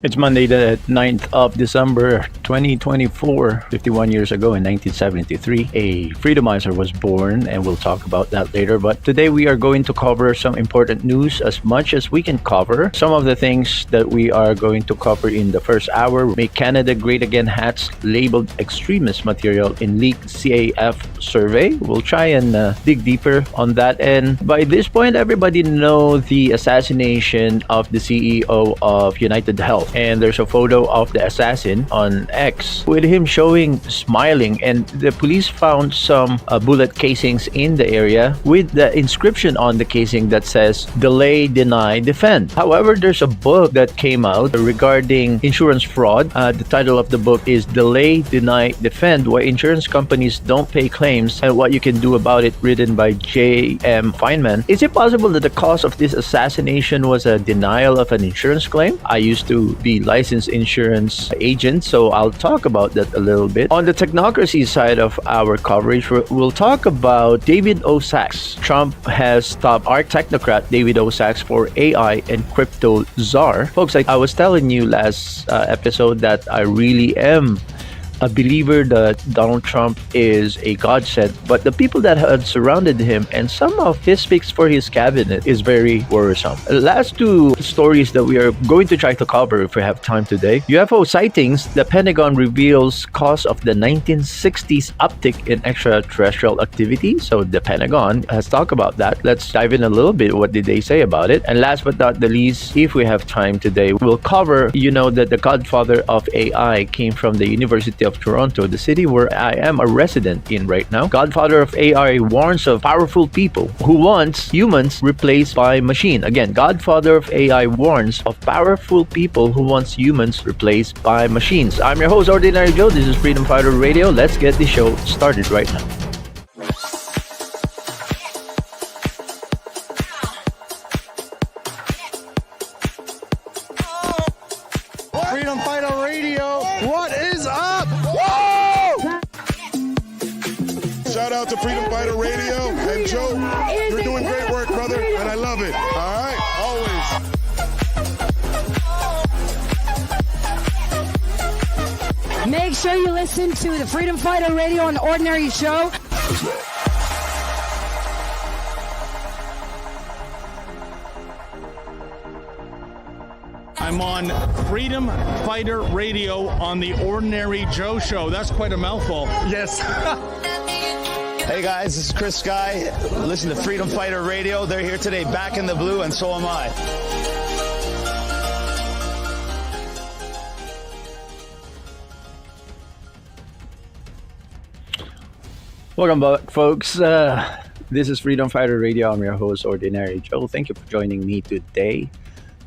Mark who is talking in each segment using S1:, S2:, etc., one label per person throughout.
S1: It's Monday, the 9th of December, 2024. 51 years ago in 1973, a freedomizer was born, and we'll talk about that later. But today we are going to cover some important news as much as we can cover. Some of the things that we are going to cover in the first hour: Make Canada Great Again hats labeled extremist material in leaked CAF survey. We'll try and dig deeper on that. And by this point, everybody know the assassination of the CEO of United Health. And there's a photo of the assassin on X with him showing smiling, and the police found some bullet casings in the area with the inscription on the casing that says delay, deny, defend. However, there's a book that came out regarding insurance fraud. The title of the book is Delay, Deny, Defend: Why Insurance Companies Don't Pay Claims and What You Can Do About It, written by J.M. Feynman. Is it possible that the cause of this assassination was a denial of an insurance claim? I used to be licensed insurance agent, so I'll talk about that a little bit. On the technocracy side of our coverage, we'll talk about David O. Sachs. Trump has stopped our technocrat David O. Sachs for AI and crypto czar. Folks, I was telling you last episode that I really am a believer that Donald Trump is a godsend, but the people that had surrounded him and some of his picks for his cabinet is very worrisome. Last two stories that we are going to try to cover if we have time today: UFO sightings. The Pentagon reveals cause of the 1960s uptick in extraterrestrial activity. So the Pentagon has talked about that. Let's dive in a little bit. What did they say about it? And last but not the least, if we have time today, we'll cover, that the godfather of AI came from the University of Toronto, the city where I am a resident in right now. Godfather of AI warns of powerful people who wants humans replaced by machine. Again, Godfather of AI warns of powerful people who wants humans replaced by machines. I'm your host, Ordinary Joe. This is Freedom Fighter Radio. Let's get the show started right now.
S2: Freedom Fighter Radio, what is up? Whoa! Shout out to Freedom Fighter Radio, and Joe, you're doing great work, brother, and I love it. All right, always.
S3: Make sure you listen to the Freedom Fighter Radio on the Ordinary Show.
S4: I'm on Freedom Fighter Radio on the Ordinary Joe Show. That's quite a mouthful.
S5: Yes. Hey guys, this is Chris Sky. Listen to Freedom Fighter Radio. They're here today, back in the blue, and so am I.
S1: Welcome back, folks. This is Freedom Fighter Radio. I'm your host, Ordinary Joe. Thank you for joining me today.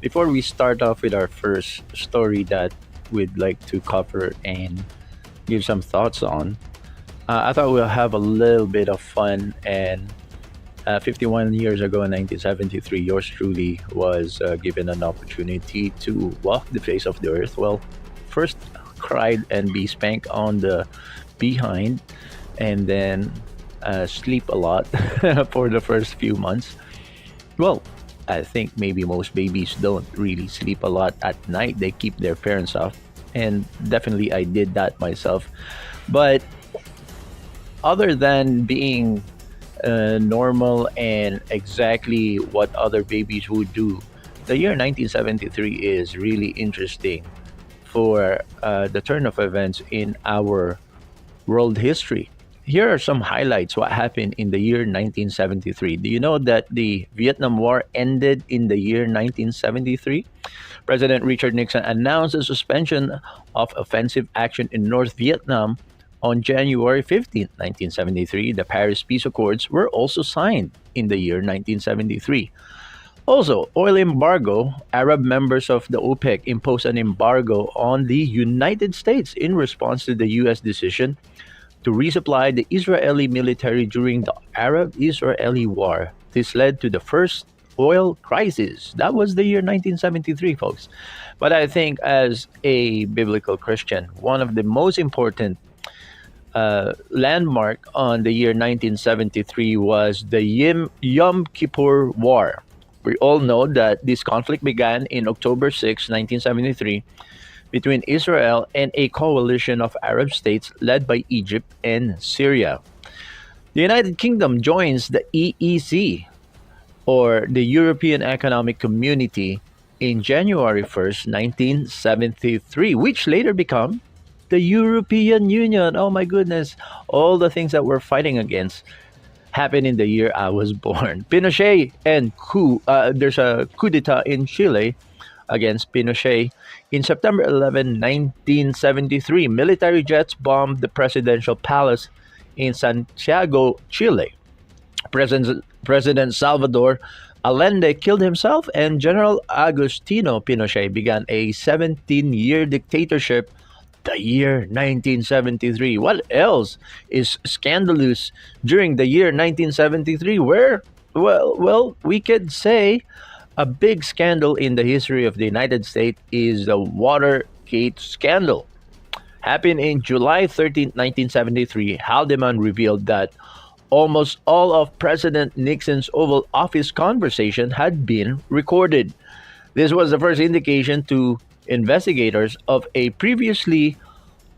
S1: Before we start off with our first story that we'd like to cover and give some thoughts on, I thought we'll have a little bit of fun. And 51 years ago in 1973, yours truly was given an opportunity to walk the face of the earth. Well, first cried and be spanked on the behind, and then sleep a lot for the first few months. Well, I think maybe most babies don't really sleep a lot at night. They keep their parents up. And definitely I did that myself. But other than being normal and exactly what other babies would do, the year 1973 is really interesting for the turn of events in our world history. Here are some highlights what happened in the year 1973. Do you know that the Vietnam War ended in the year 1973? President Richard Nixon announced a suspension of offensive action in North Vietnam on January 15, 1973. The Paris Peace Accords were also signed in the year 1973. Also, oil embargo. Arab members of the OPEC imposed an embargo on the United States in response to the U.S. decision to resupply the Israeli military during the Arab-Israeli War. This led to the first oil crisis. That was the year 1973, folks. But I think as a biblical Christian, one of the most important landmark on the year 1973 was the Yom Kippur War. We all know that this conflict began in October 6, 1973, between Israel and a coalition of Arab states led by Egypt and Syria. The United Kingdom joins the EEC, or the European Economic Community, in January 1st, 1973, which later became the European Union. Oh my goodness, all the things that we're fighting against happened in the year I was born. Pinochet and there's a coup d'etat in Chile against Pinochet. In September 11, 1973, military jets bombed the presidential palace in Santiago, Chile. President Salvador Allende killed himself, and General Agustino Pinochet began a 17-year dictatorship the year 1973. What else is scandalous during the year 1973? We could say a big scandal in the history of the United States is the Watergate scandal. Happened in July 13, 1973, Haldeman revealed that almost all of President Nixon's Oval Office conversation had been recorded. This was the first indication to investigators of a previously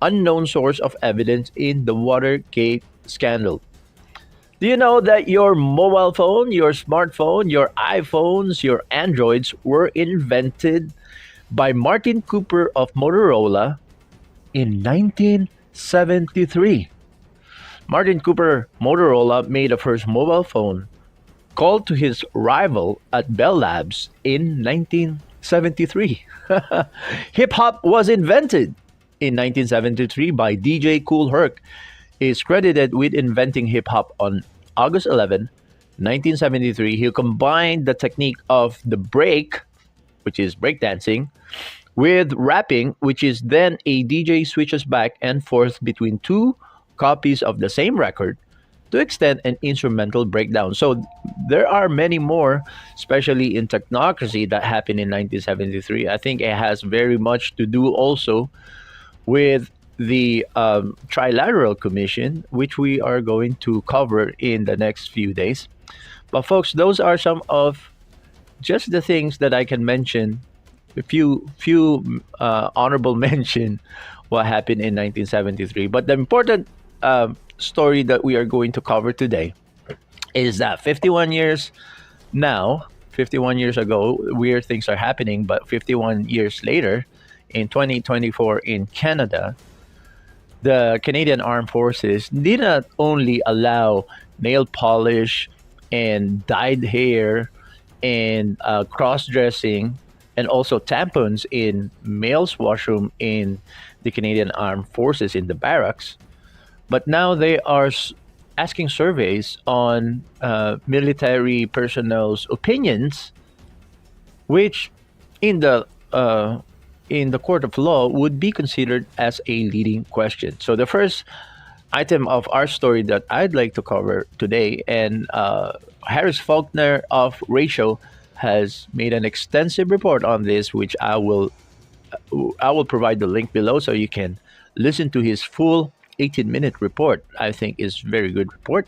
S1: unknown source of evidence in the Watergate scandal. Do you know that your mobile phone, your smartphone, your iPhones, your Androids were invented by Martin Cooper of Motorola in 1973? Martin Cooper Motorola made the first mobile phone called to his rival at Bell Labs in 1973. Hip hop was invented in 1973 by DJ Kool Herc. He is credited with inventing hip hop on August 11, 1973. He combined the technique of the break, which is breakdancing, with rapping, which is then a DJ switches back and forth between two copies of the same record to extend an instrumental breakdown. So there are many more, especially in technocracy, that happened in 1973. I think it has very much to do also with the Trilateral Commission, which we are going to cover in the next few days. But folks, those are some of just the things that I can mention. A few honorable mention what happened in 1973. But the important story that we are going to cover today is that 51 years ago, weird things are happening, but 51 years later, in 2024 in Canada, the Canadian Armed Forces did not only allow nail polish and dyed hair and cross-dressing and also tampons in male's washroom in the Canadian Armed Forces in the barracks, but now they are asking surveys on military personnel's opinions, which in the court of law would be considered as a leading question. So the first item of our story that I'd like to cover today, and Harris Faulkner of Ratio has made an extensive report on this, which I will provide the link below so you can listen to his full 18-minute report. I think is very good report.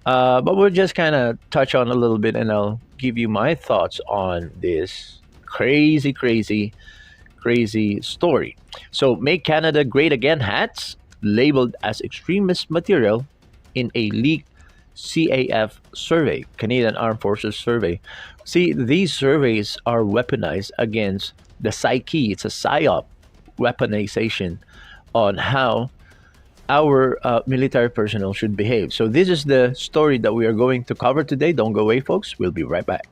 S1: But we'll just kind of touch on a little bit, and I'll give you my thoughts on this crazy story. So, Make Canada Great Again hats labeled as extremist material in a leaked CAF survey, Canadian Armed Forces survey. See, these surveys are weaponized against the psyche. It's a psyop weaponization on how our military personnel should behave. So this is the story that we are going to cover today. Don't go away, folks. We'll be right back.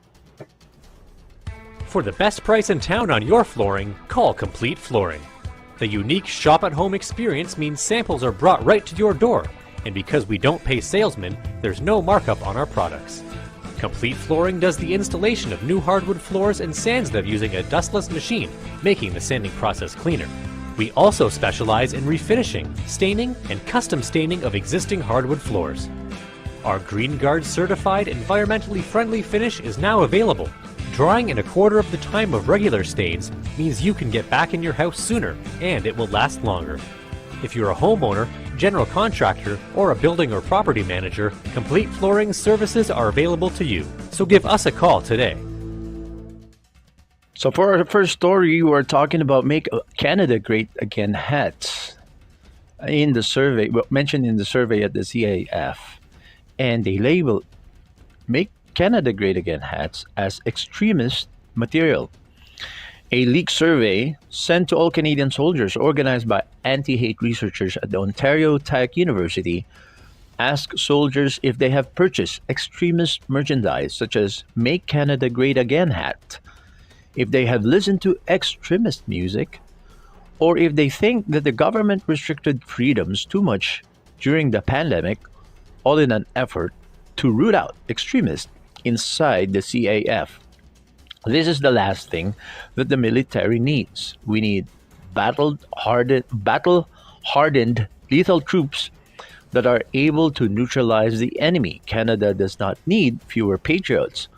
S6: For the best price in town on your flooring, call Complete Flooring. The unique shop-at-home experience means samples are brought right to your door, and because we don't pay salesmen, there's no markup on our products. Complete Flooring does the installation of new hardwood floors and sands them using a dustless machine, making the sanding process cleaner. We also specialize in refinishing, staining, and custom staining of existing hardwood floors. Our Green Guard certified environmentally friendly finish is now available. Drying in a quarter of the time of regular stains means you can get back in your house sooner, and it will last longer. If you're a homeowner, general contractor, or a building or property manager, Complete Flooring services are available to you. So give us a call today.
S1: So for our first story, we're talking about Make Canada Great Again hats. In the survey, well, mentioned in the survey at the CAF, and they label Make Canada Great Again hats as extremist material. A leaked survey sent to all Canadian soldiers organized by anti hate researchers at the Ontario Tech University asked soldiers if they have purchased extremist merchandise such as Make Canada Great Again hat, if they have listened to extremist music, or if they think that the government restricted freedoms too much during the pandemic, all in an effort to root out extremists inside the CAF. This is the last thing that the military needs. We need battle hardened lethal troops that are able to neutralize the enemy. Canada does not need fewer patriots,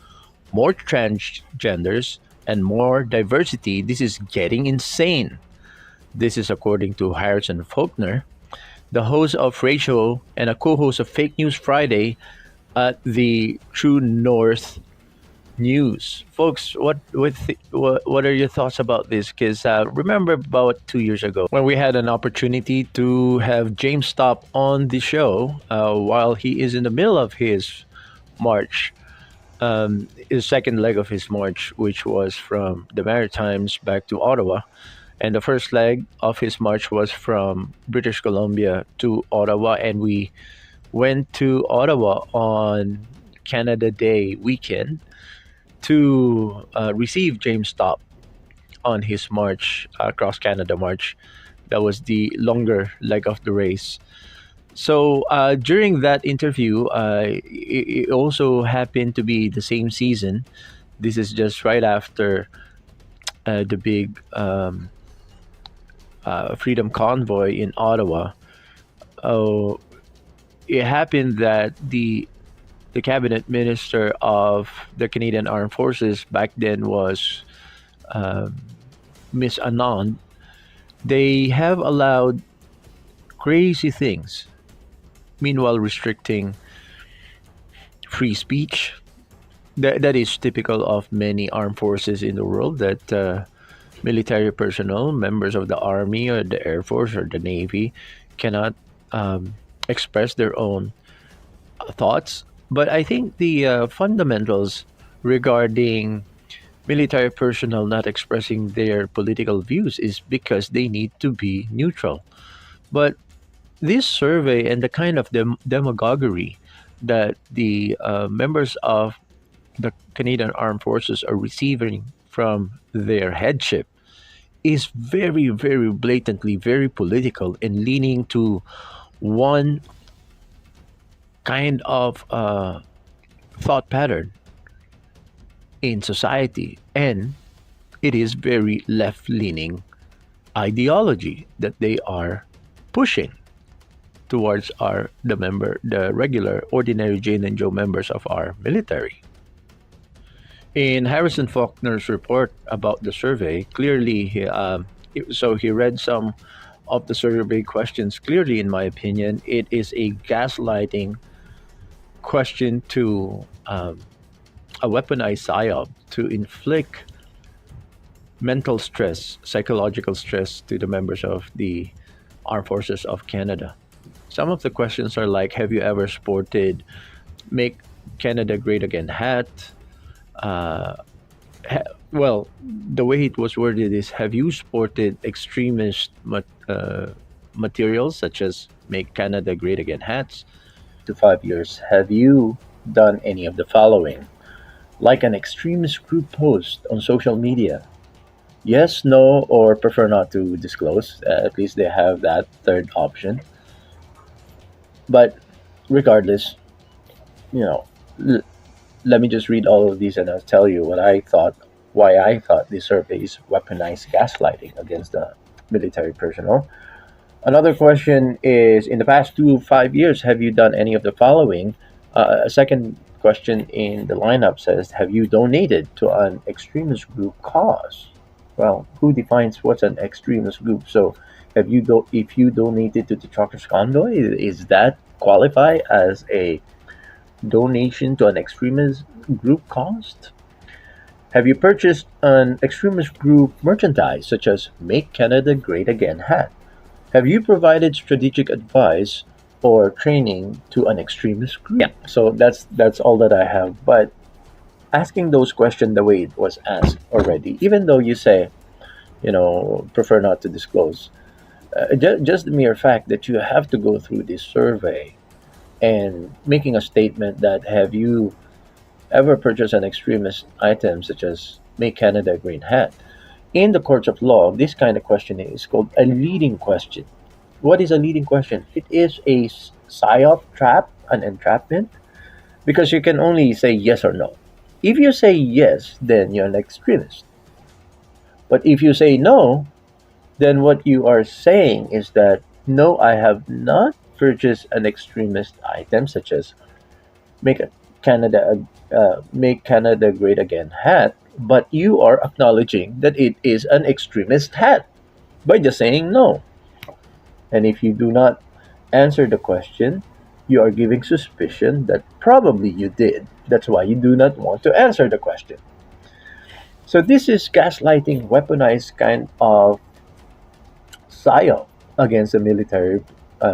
S1: more transgenders, and more diversity. This is getting insane. This is according to Harrison Faulkner, the host of Ratio and a co-host of Fake News Friday at the True North News. Folks, what are your thoughts about this? Because remember about 2 years ago when we had an opportunity to have James Stop on the show while he is in the middle of march, his second leg of his march, which was from the Maritimes back to Ottawa. And the first leg of his march was from British Columbia to Ottawa. And we went to Ottawa on Canada Day weekend to receive James Stop on his march, across Canada march. That was the longer leg of the race. So during that interview, it also happened to be the same season. This is just right after the big Freedom Convoy in Ottawa. Oh, it happened that the cabinet minister of the Canadian Armed Forces back then was Miss Anand. They have allowed crazy things, meanwhile restricting free speech. That is typical of many armed forces in the world, that military personnel, members of the Army or the Air Force or the Navy, cannot express their own thoughts. But I think the fundamentals regarding military personnel not expressing their political views is because they need to be neutral. But this survey and the kind of demagoguery that the members of the Canadian Armed Forces are receiving from their headship is very, very blatantly very political and leaning to one kind of thought pattern in society, and it is very left leaning ideology that they are pushing towards the regular ordinary Jane and Joe members of our military. In Harrison Faulkner's report about the survey, clearly he read some of the survey questions. Clearly, in my opinion, it is a gaslighting question to a weaponized psyop to inflict mental stress, psychological stress to the members of the Armed Forces of Canada. Some of the questions are like, have you ever sported Make Canada Great Again hat? Well, the way it was worded is, have you sported extremist materials such as Make Canada Great Again hats? To 5 years, have you done any of the following? Like an extremist group post on social media? Yes, no, or prefer not to disclose. At least they have that third option. But regardless, you know, l- let me just read all of these and I'll tell you why I thought this survey is weaponized gaslighting against the military personnel. Another question is, in the past 5 years, have you done any of the following? A second question in the lineup says, have you donated to an extremist group cause? Well, who defines what's an extremist group? So, if you donated to the Truckers Convoy, is that qualify as a donation to an extremist group cause? Have you purchased an extremist group merchandise such as Make Canada Great Again hat? Have you provided strategic advice or training to an extremist group? Yeah, so that's all that I have. But asking those questions the way it was asked already, even though you say, prefer not to disclose, just the mere fact that you have to go through this survey and making a statement that have you ever purchased an extremist item such as Make Canada Green hat? In the courts of law, this kind of questioning is called a leading question. What is a leading question? It is a psyop trap, an entrapment, because you can only say yes or no. If you say yes, then you're an extremist. But if you say no, then what you are saying is that no, I have not purchased an extremist item such as make a make Canada great again hat, but you are acknowledging that it is an extremist hat by just saying no. And if you do not answer the question, you are giving suspicion that probably you did. That's why you do not want to answer the question. So this is gaslighting, weaponized kind of psyop against the military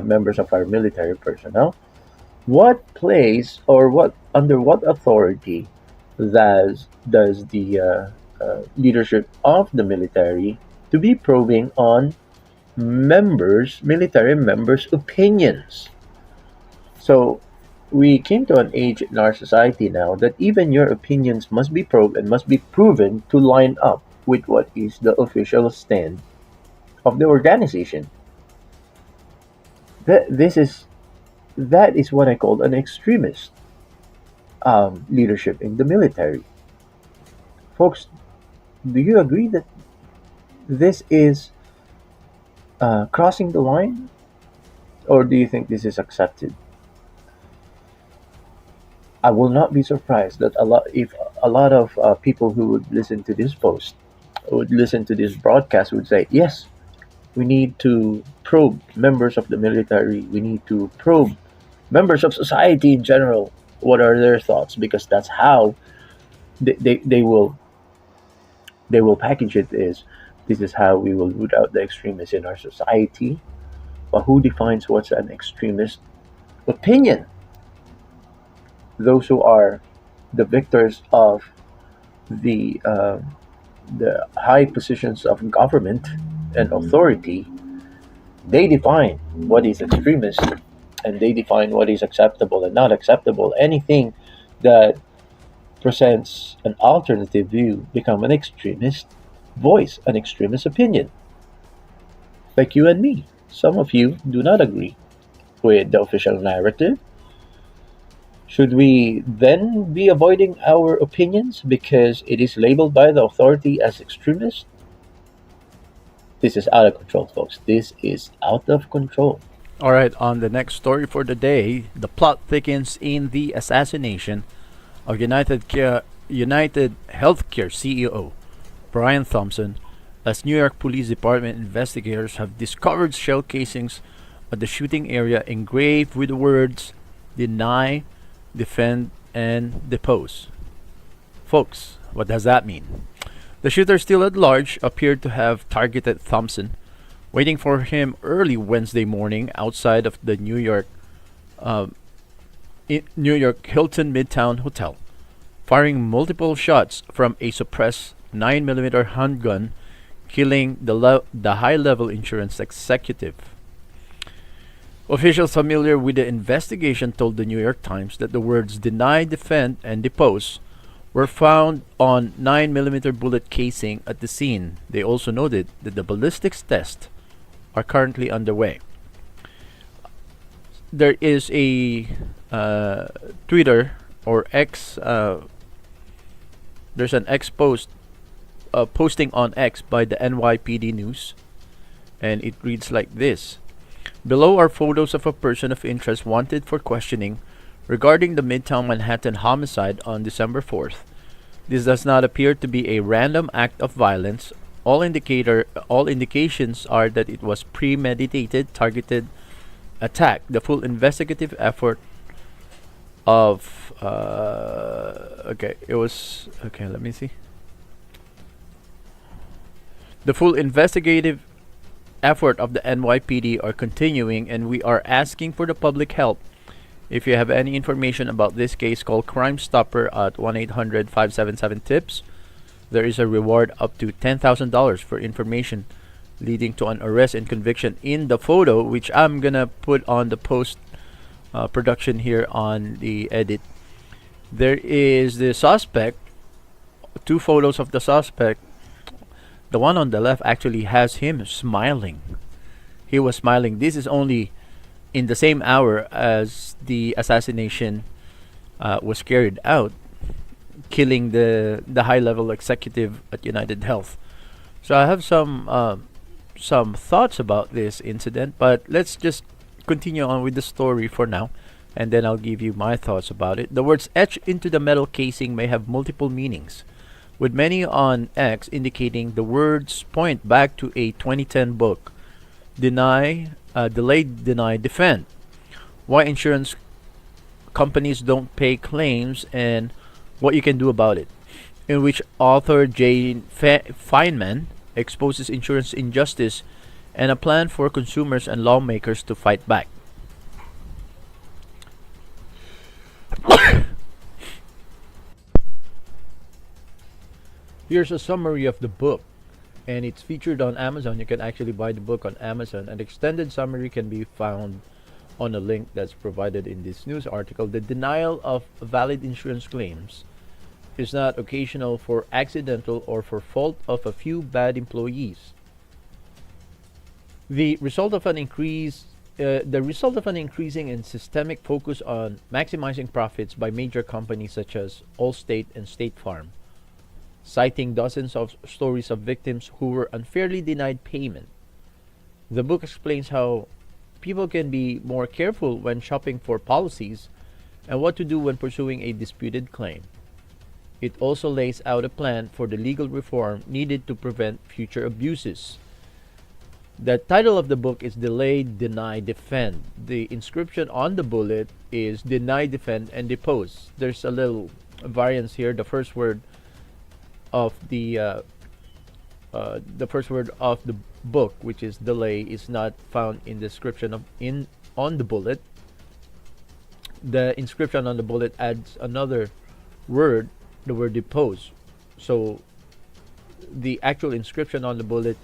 S1: members of our military personnel. What place or what under what authority does the leadership of the military to be probing on military members' opinions? So we came to an age in our society now that even your opinions must be probed and must be proven to line up with what is the official stand of the organization. That this is that is what I call an extremist leadership in the military. Folks, do you agree that this is crossing the line, or do you think this is accepted? I will not be surprised that a lot of people who would listen to this post, would listen to this broadcast, would say, yes, we need to probe members of the military. We need to probe members of society in general. What are their thoughts? Because that's how they will package it. This is how we will root out the extremists in our society. But who defines what's an extremist opinion? Those who are the victors of the uh, the high positions of government and authority, they define what is extremist, and they define what is acceptable and not acceptable. Anything that presents an alternative view become an extremist voice, an extremist opinion, like you and me. Some of you do not agree with the official narrative. Should we then be avoiding our opinions because it is labeled by the authority as extremist? This is out of control, folks. This is out of control.
S7: All right, on the next story for the day, the plot thickens in the assassination of United Healthcare CEO Brian Thompson, as New York Police Department investigators have discovered shell casings at the shooting area engraved with the words "Deny, Defend, and Depose." Folks, what does that mean? The shooter, still at large, appeared to have targeted Thompson, waiting for him early Wednesday morning outside of the uh, New York Hilton Midtown Hotel, firing multiple shots from a suppressed 9mm handgun, killing the high-level insurance executive. Officials familiar with the investigation told the New York Times that the words "deny, defend, and depose" were found on 9mm bullet casing at the scene. They also noted that the ballistics tests are currently underway. There is a Twitter or X. There's an X post posting on X by the NYPD News, and it reads like this: "Below are photos of a person of interest wanted for questioning regarding the Midtown Manhattan homicide on December 4th. This does not appear to be a random act of violence. All indications are that it was premeditated, targeted attack. The full investigative effort of okay, it was okay. Let me see. The full investigative effort of the NYPD are continuing, and we are asking for the public help. If you have any information about this case, call Crime Stopper at 1-800-577-TIPS. There is a reward up to $10,000 for information leading to an arrest and conviction. In the photo, which I'm gonna put on the post production here on the edit, there is the suspect, two photos of the suspect. The one on the left actually has him smiling. He was smiling. This is only in the same hour as the assassination was carried out, killing the high level executive at United Health. So I have some thoughts about this incident, but let's just continue on with the story for now, and then I'll give you my thoughts about it. The words etched into the metal casing may have multiple meanings, with many on X indicating the words point back to a 2010 book, Delay, Deny, Defend. Why insurance companies don't pay claims and what you can do about it, in which author Jane Feynman exposes insurance injustice and a plan for consumers and lawmakers to fight back. Here's a summary of the book, and it's featured on Amazon. You can actually buy the book on Amazon. An extended summary can be found on a link that's provided in this news article. The denial of valid insurance claims is not occasional for accidental or for fault of a few bad employees. The result of an increasing and systemic focus on maximizing profits by major companies such as Allstate and State Farm, citing dozens of stories of victims who were unfairly denied payment. The book explains how people can be more careful when shopping for policies and what to do when pursuing a disputed claim. It also lays out a plan for the legal reform needed to prevent future abuses. The title of the book is Delay, Deny, Defend. The inscription on the bullet is Deny, Defend, and Depose. There's a little variance here. The first word of the book, which is delay, is not found in the description on the bullet. The inscription on the bullet adds another word, the word depose. So the actual inscription on the bullet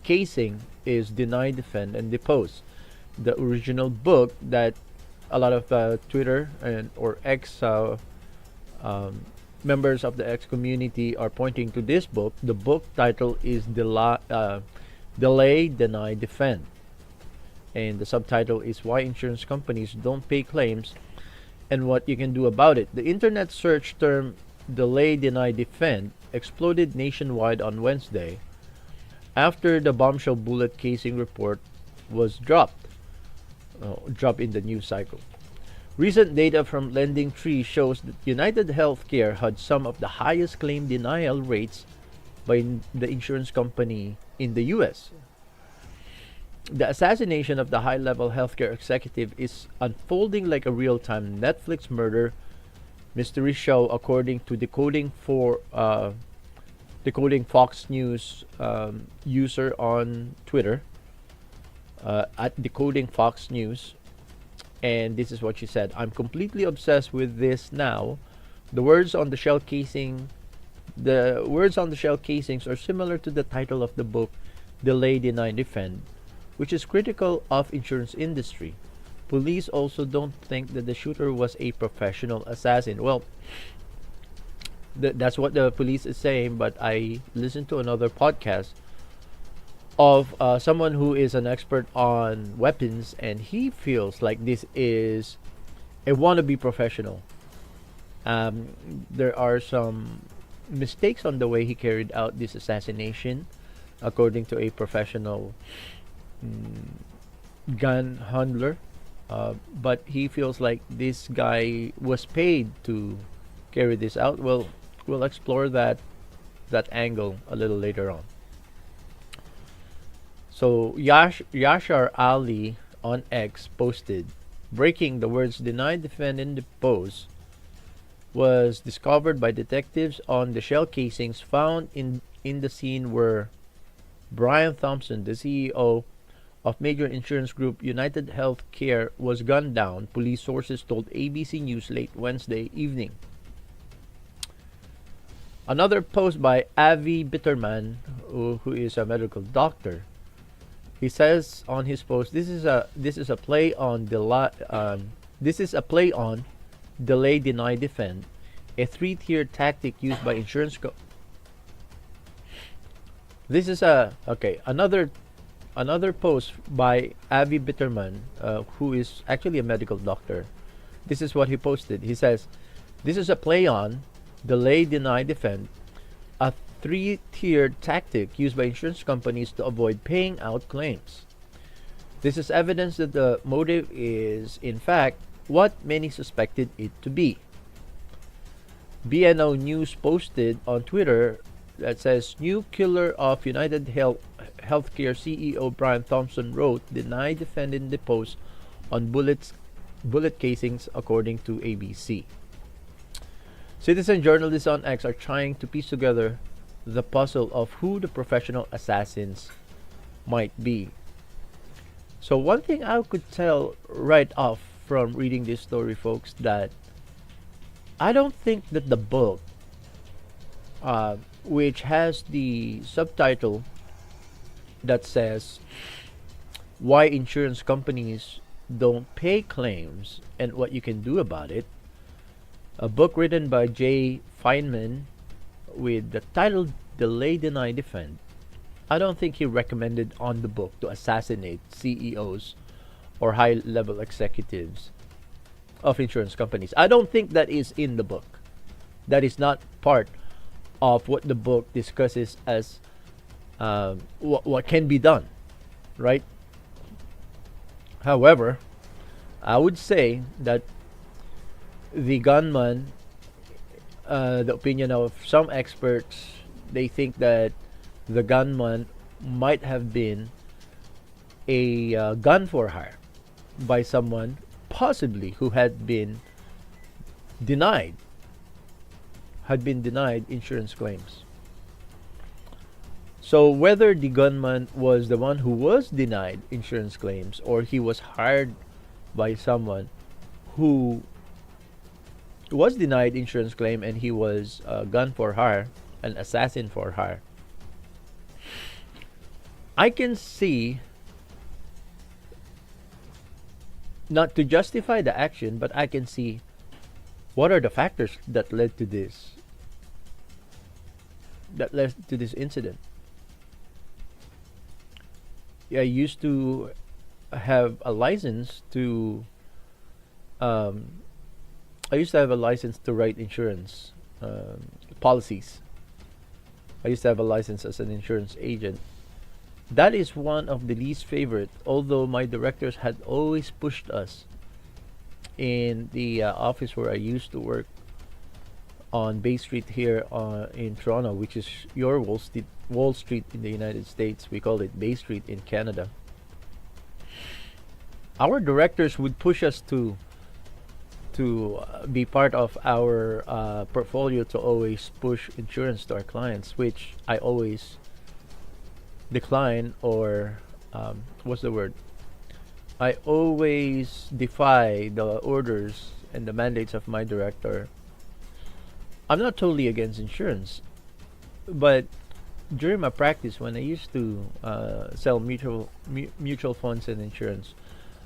S7: casing is deny, defend, and depose. The original book that a lot of Twitter and or X members of the X community are pointing to this book. The book title is Delay, Deny, Defend, and the subtitle is Why Insurance Companies Don't Pay Claims and What You Can Do About It. The internet search term Delay, Deny, Defend exploded nationwide on Wednesday after the bombshell bullet casing report was dropped in the news cycle. Recent data from Lending Tree shows that United Healthcare had some of the highest claim denial rates by the insurance company in the US. The assassination of the high-level healthcare executive is unfolding like a real-time Netflix murder mystery show, according to Decoding Fox News user on Twitter at Decoding Fox News. And this is what she said: "I'm completely obsessed with this now. The words on the shell casings are similar to the title of the book, Delay, Deny, Defend, which is critical of insurance industry. Police also don't think that the shooter was a professional assassin." Well, that's what the police is saying, but I listened to another podcast of someone who is an expert on weapons, and he feels like this is a wannabe professional. There are some mistakes on the way he carried out this assassination, according to a professional gun handler. But he feels like this guy was paid to carry this out. Well, we'll explore that angle a little later on. So Yashar Ali on X posted, breaking: the words deny, defend, and depose was discovered by detectives on the shell casings found in the scene where Brian Thompson, the CEO of major insurance group United Healthcare, was gunned down, police sources told ABC News late Wednesday evening. Another post by Avi Bitterman, who is a medical doctor. He says on his post, "This is a play on delay, deny, defend, a three-tier tactic used by insurance This is a okay. Another post by Avi Bitterman, who is actually a medical doctor. This is what he posted. He says, "This is a play on delay, deny, defend, a three-tiered tactic used by insurance companies to avoid paying out claims. This is evidence that the motive is, in fact, what many suspected it to be." BNO News posted on Twitter that says, "New killer of Healthcare CEO Brian Thompson wrote, deny, defending the post on bullet casings," according to ABC. Citizen journalists on X are trying to piece together the puzzle of who the professional assassins might be. So one thing I could tell right off from reading this story, folks, that I don't think that the book, which has the subtitle that says "Why Insurance Companies Don't Pay Claims and What You Can Do About It," a book written by Jay Feynman with the title "Delay, Deny, Defend." I don't think he recommended on the book to assassinate CEOs or high-level executives of insurance companies. I don't think that is in the book. That is not part of what the book discusses as what can be done, right? However, I would say that the gunman, the opinion of some experts, they think that the gunman might have been a gun for hire by someone possibly who denied had been denied insurance claims. So whether the gunman was the one who was denied insurance claims or he was hired by someone who was denied insurance claim and he was a gun for hire, an assassin for hire, I can see, not to justify the action, but I can see what are the factors that led to this incident. I used to have a license to write insurance policies. I used to have a license as an insurance agent. That is one of the least favorite, although my directors had always pushed us in the office where I used to work on Bay Street here in Toronto, which is your Wall Street in the United States. We call it Bay Street in Canada. Our directors would push us to be part of our portfolio to always push insurance to our clients, which I always decline, or what's the word? I always defy the orders and the mandates of my director. I'm not totally against insurance, but during my practice, when I used to sell mutual funds and insurance,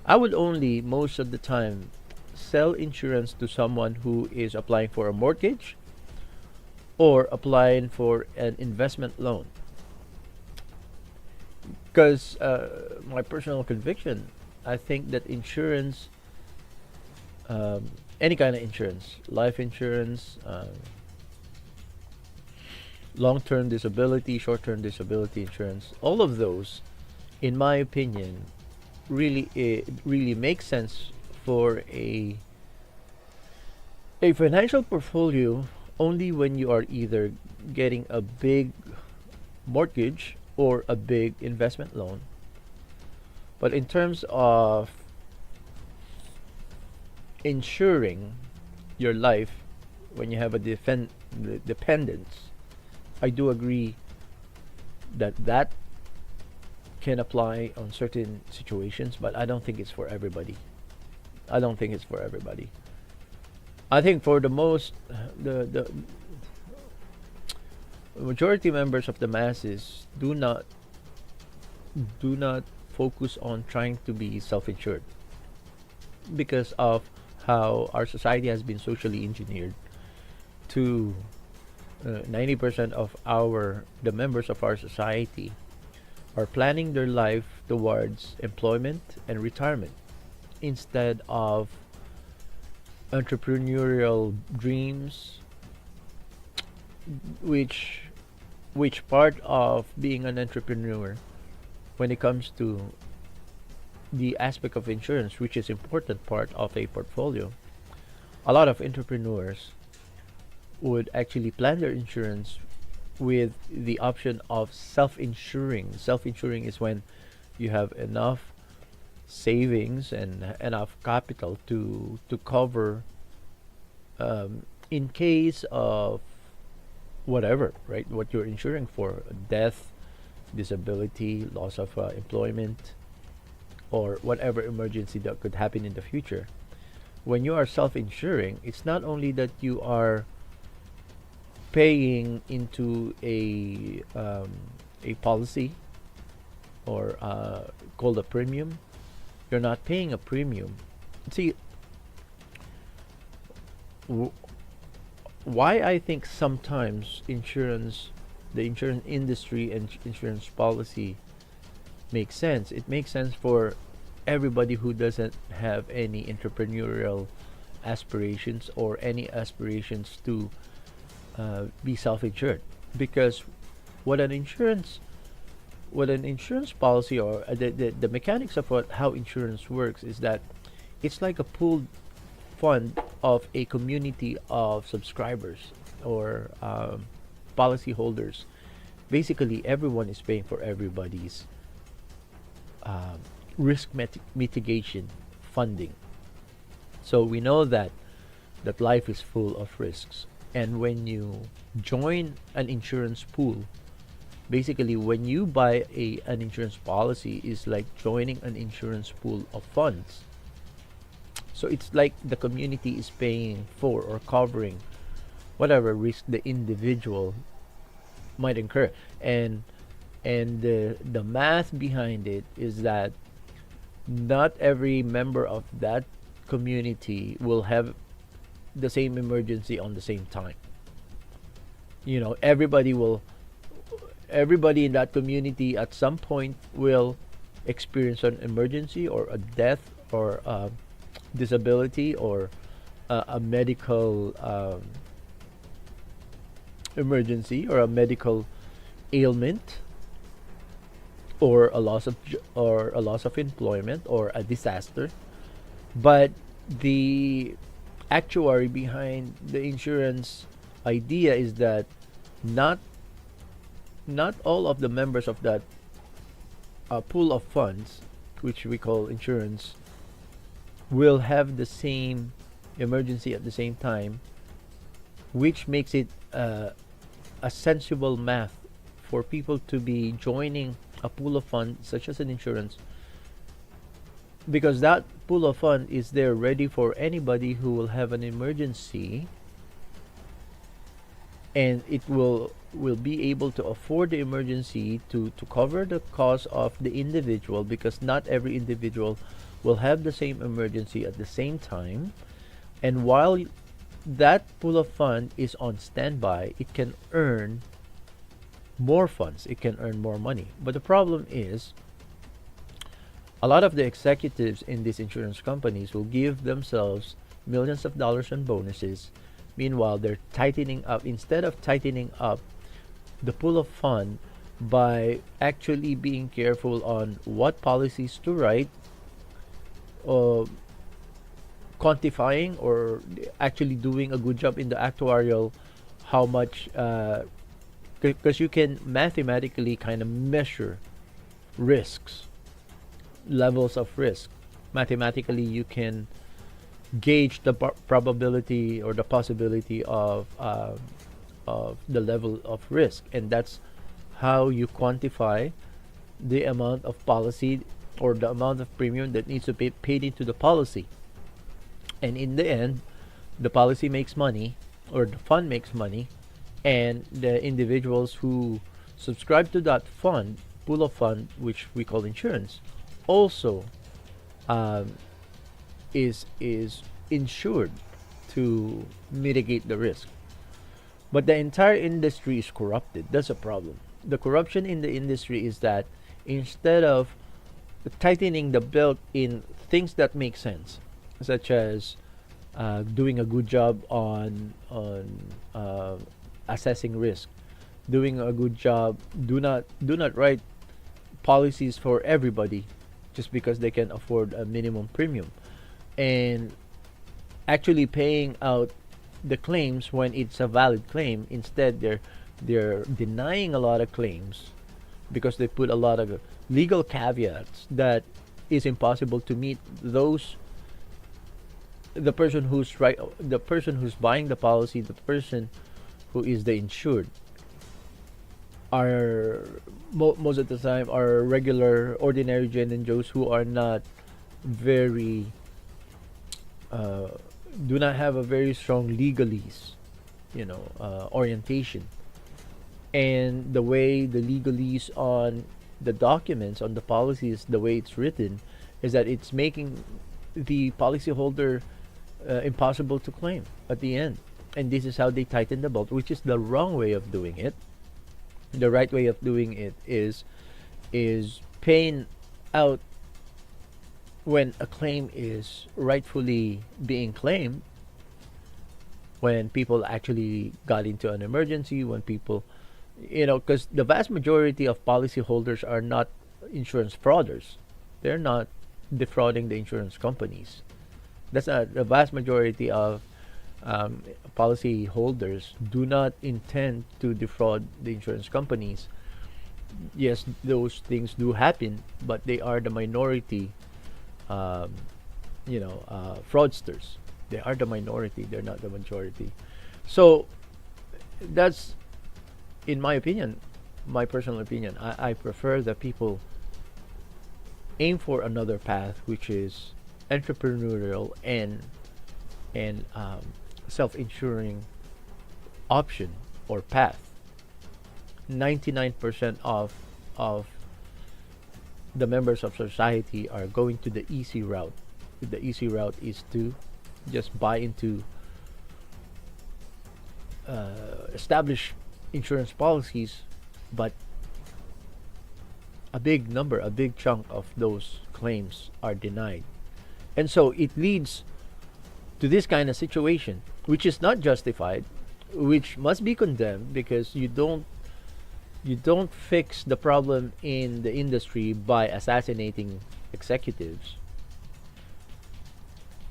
S7: I would only most of the time sell insurance to someone who is applying for a mortgage or applying for an investment loan. Because my personal conviction, I think that insurance, any kind of insurance, life insurance, long-term disability, short-term disability insurance, all of those, in my opinion, really makes sense for a financial portfolio only when you are either getting a big mortgage or a big investment loan. But in terms of insuring your life when you have a dependence, I do agree that can apply on certain situations, but I don't think it's for everybody. I don't think it's for everybody. I think for the most, the majority members of the masses do not focus on trying to be self-insured because of how our society has been socially engineered to 90% of the members of our society are planning their life towards employment and retirement instead of entrepreneurial dreams, which part of being an entrepreneur when it comes to the aspect of insurance, which is important part of a portfolio. A lot of entrepreneurs would actually plan their insurance with the option of self-insuring. Self-insuring is when you have enough savings and enough capital to cover in case of whatever, right? What you're insuring for: death, disability, loss of employment, or whatever emergency that could happen in the future. When you are self-insuring, it's not only that you are paying into a policy or called a premium. You're not paying a premium. See, why I think sometimes the insurance industry and insurance policy makes sense. It makes sense for everybody who doesn't have any entrepreneurial aspirations or any aspirations to be self-insured, because what an insurance policy, or the mechanics of how insurance works, is that it's like a pooled fund of a community of subscribers or policy holders. Basically, everyone is paying for everybody's risk mitigation funding. So we know that life is full of risks, and when you join an insurance pool, basically when you buy an insurance policy, is like joining an insurance pool of funds. So it's like the community is paying for or covering whatever risk the individual might incur, and the math behind it is that not every member of that community will have the same emergency on the same time. Everybody in that community at some point will experience an emergency or a death or a disability or a medical emergency or a medical ailment or a loss of employment or a disaster. But the actuary behind the insurance idea is that not all of the members of that pool of funds, which we call insurance, will have the same emergency at the same time, which makes it a sensible math for people to be joining a pool of funds such as an insurance, because that pool of fund is there ready for anybody who will have an emergency, and it will be able to afford the emergency to cover the cost of the individual, because not every individual will have the same emergency at the same time. And while that pool of fund is on standby, it can earn more funds, it can earn more money. But the problem is, a lot of the executives in these insurance companies will give themselves millions of dollars in bonuses. Meanwhile, they're tightening up, instead of tightening up the pool of fund by actually being careful on what policies to write, quantifying or actually doing a good job in the actuarial, how much, because you can mathematically kind of measure risks, levels of risk. Mathematically, you can gauge the probability or the possibility of the level of risk, and that's how you quantify the amount of policy or the amount of premium that needs to be paid into the policy. And in the end, the policy makes money or the fund makes money, and the individuals who subscribe to that fund, pool of fund, which we call insurance, also um, is insured to mitigate the risk. But the entire industry is corrupted. That's a problem. The corruption in the industry is that instead of tightening the belt in things that make sense, such as doing a good job on assessing risk, doing a good job. Do not write policies for everybody just because they can afford a minimum premium, and actually paying out the claims when it's a valid claim. Instead, they're denying a lot of claims because they put a lot of legal caveats that is impossible to meet. Those the person who's right, the person who's buying the policy, the person who is the insured, are most of the time are regular ordinary Jen and Joes who are not very uh, do not have a very strong legalese, orientation. And the way the legalese on the documents, on the policies, the way it's written, is that it's making the policyholder impossible to claim at the end. And this is how they tighten the belt, which is the wrong way of doing it. The right way of doing it is paying out when a claim is rightfully being claimed, when people actually got into an emergency, when people, because the vast majority of policyholders are not insurance frauders. They're not defrauding the insurance companies. That's not the vast majority of policy holders do not intend to defraud the insurance companies. Yes, those things do happen, but they are the minority, um, fraudsters. They are the minority, they're not the majority. So that's, in my opinion, my personal opinion. I prefer that people aim for another path, which is entrepreneurial and self-insuring option or path. 99% of the members of society are going to the easy route. The easy route is to just buy into established insurance policies, but a big chunk of those claims are denied. And so it leads to this kind of situation, which is not justified, which must be condemned, because you don't fix the problem in the industry by assassinating executives.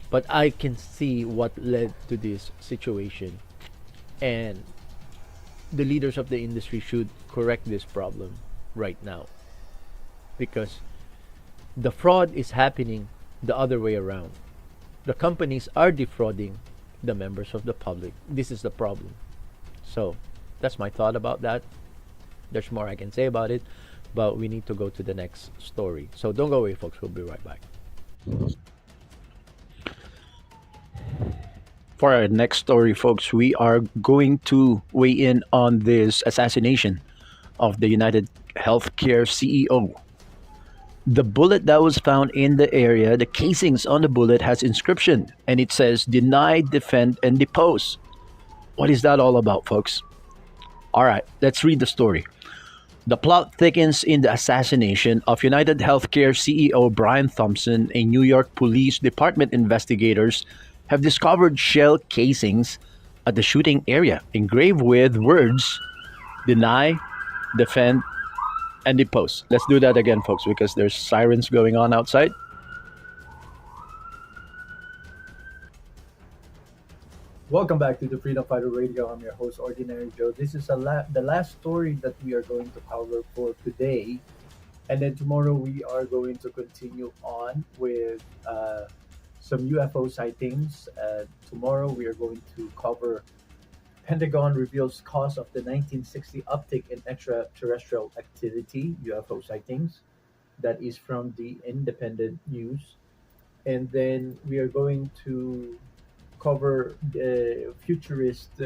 S7: But I can see what led to this situation, and the leaders of the industry should correct this problem right now, because the fraud is happening the other way around. The companies are defrauding the members of the public. This is the problem. So that's my thought about that. There's more I can say about it, but we need to go to the next story. So don't go away, folks. We'll be right back.
S1: For our next story, folks, we are going to weigh in on this assassination of the United Healthcare CEO. The bullet that was found in the area, the casings on the bullet has inscription, and it says deny, defend, and depose. What is that all about, folks? All right, let's read the story. The plot thickens in the assassination of United Healthcare CEO Brian Thompson. A New York Police Department investigators have discovered shell casings at the shooting area, engraved with words deny, defend, and depose. Let's do that again, folks, because there's sirens going on outside.
S7: Welcome back to the Freedom Fighter Radio. I'm your host, Ordinary Joe. This is the last story that we are going to cover for today. And then tomorrow we are going to continue on with some UFO sightings. Tomorrow we are going to cover
S1: Pentagon reveals cause of the 1960 uptick in extraterrestrial activity, UFO sightings. That is from the Independent News. And then we are going to cover the futurist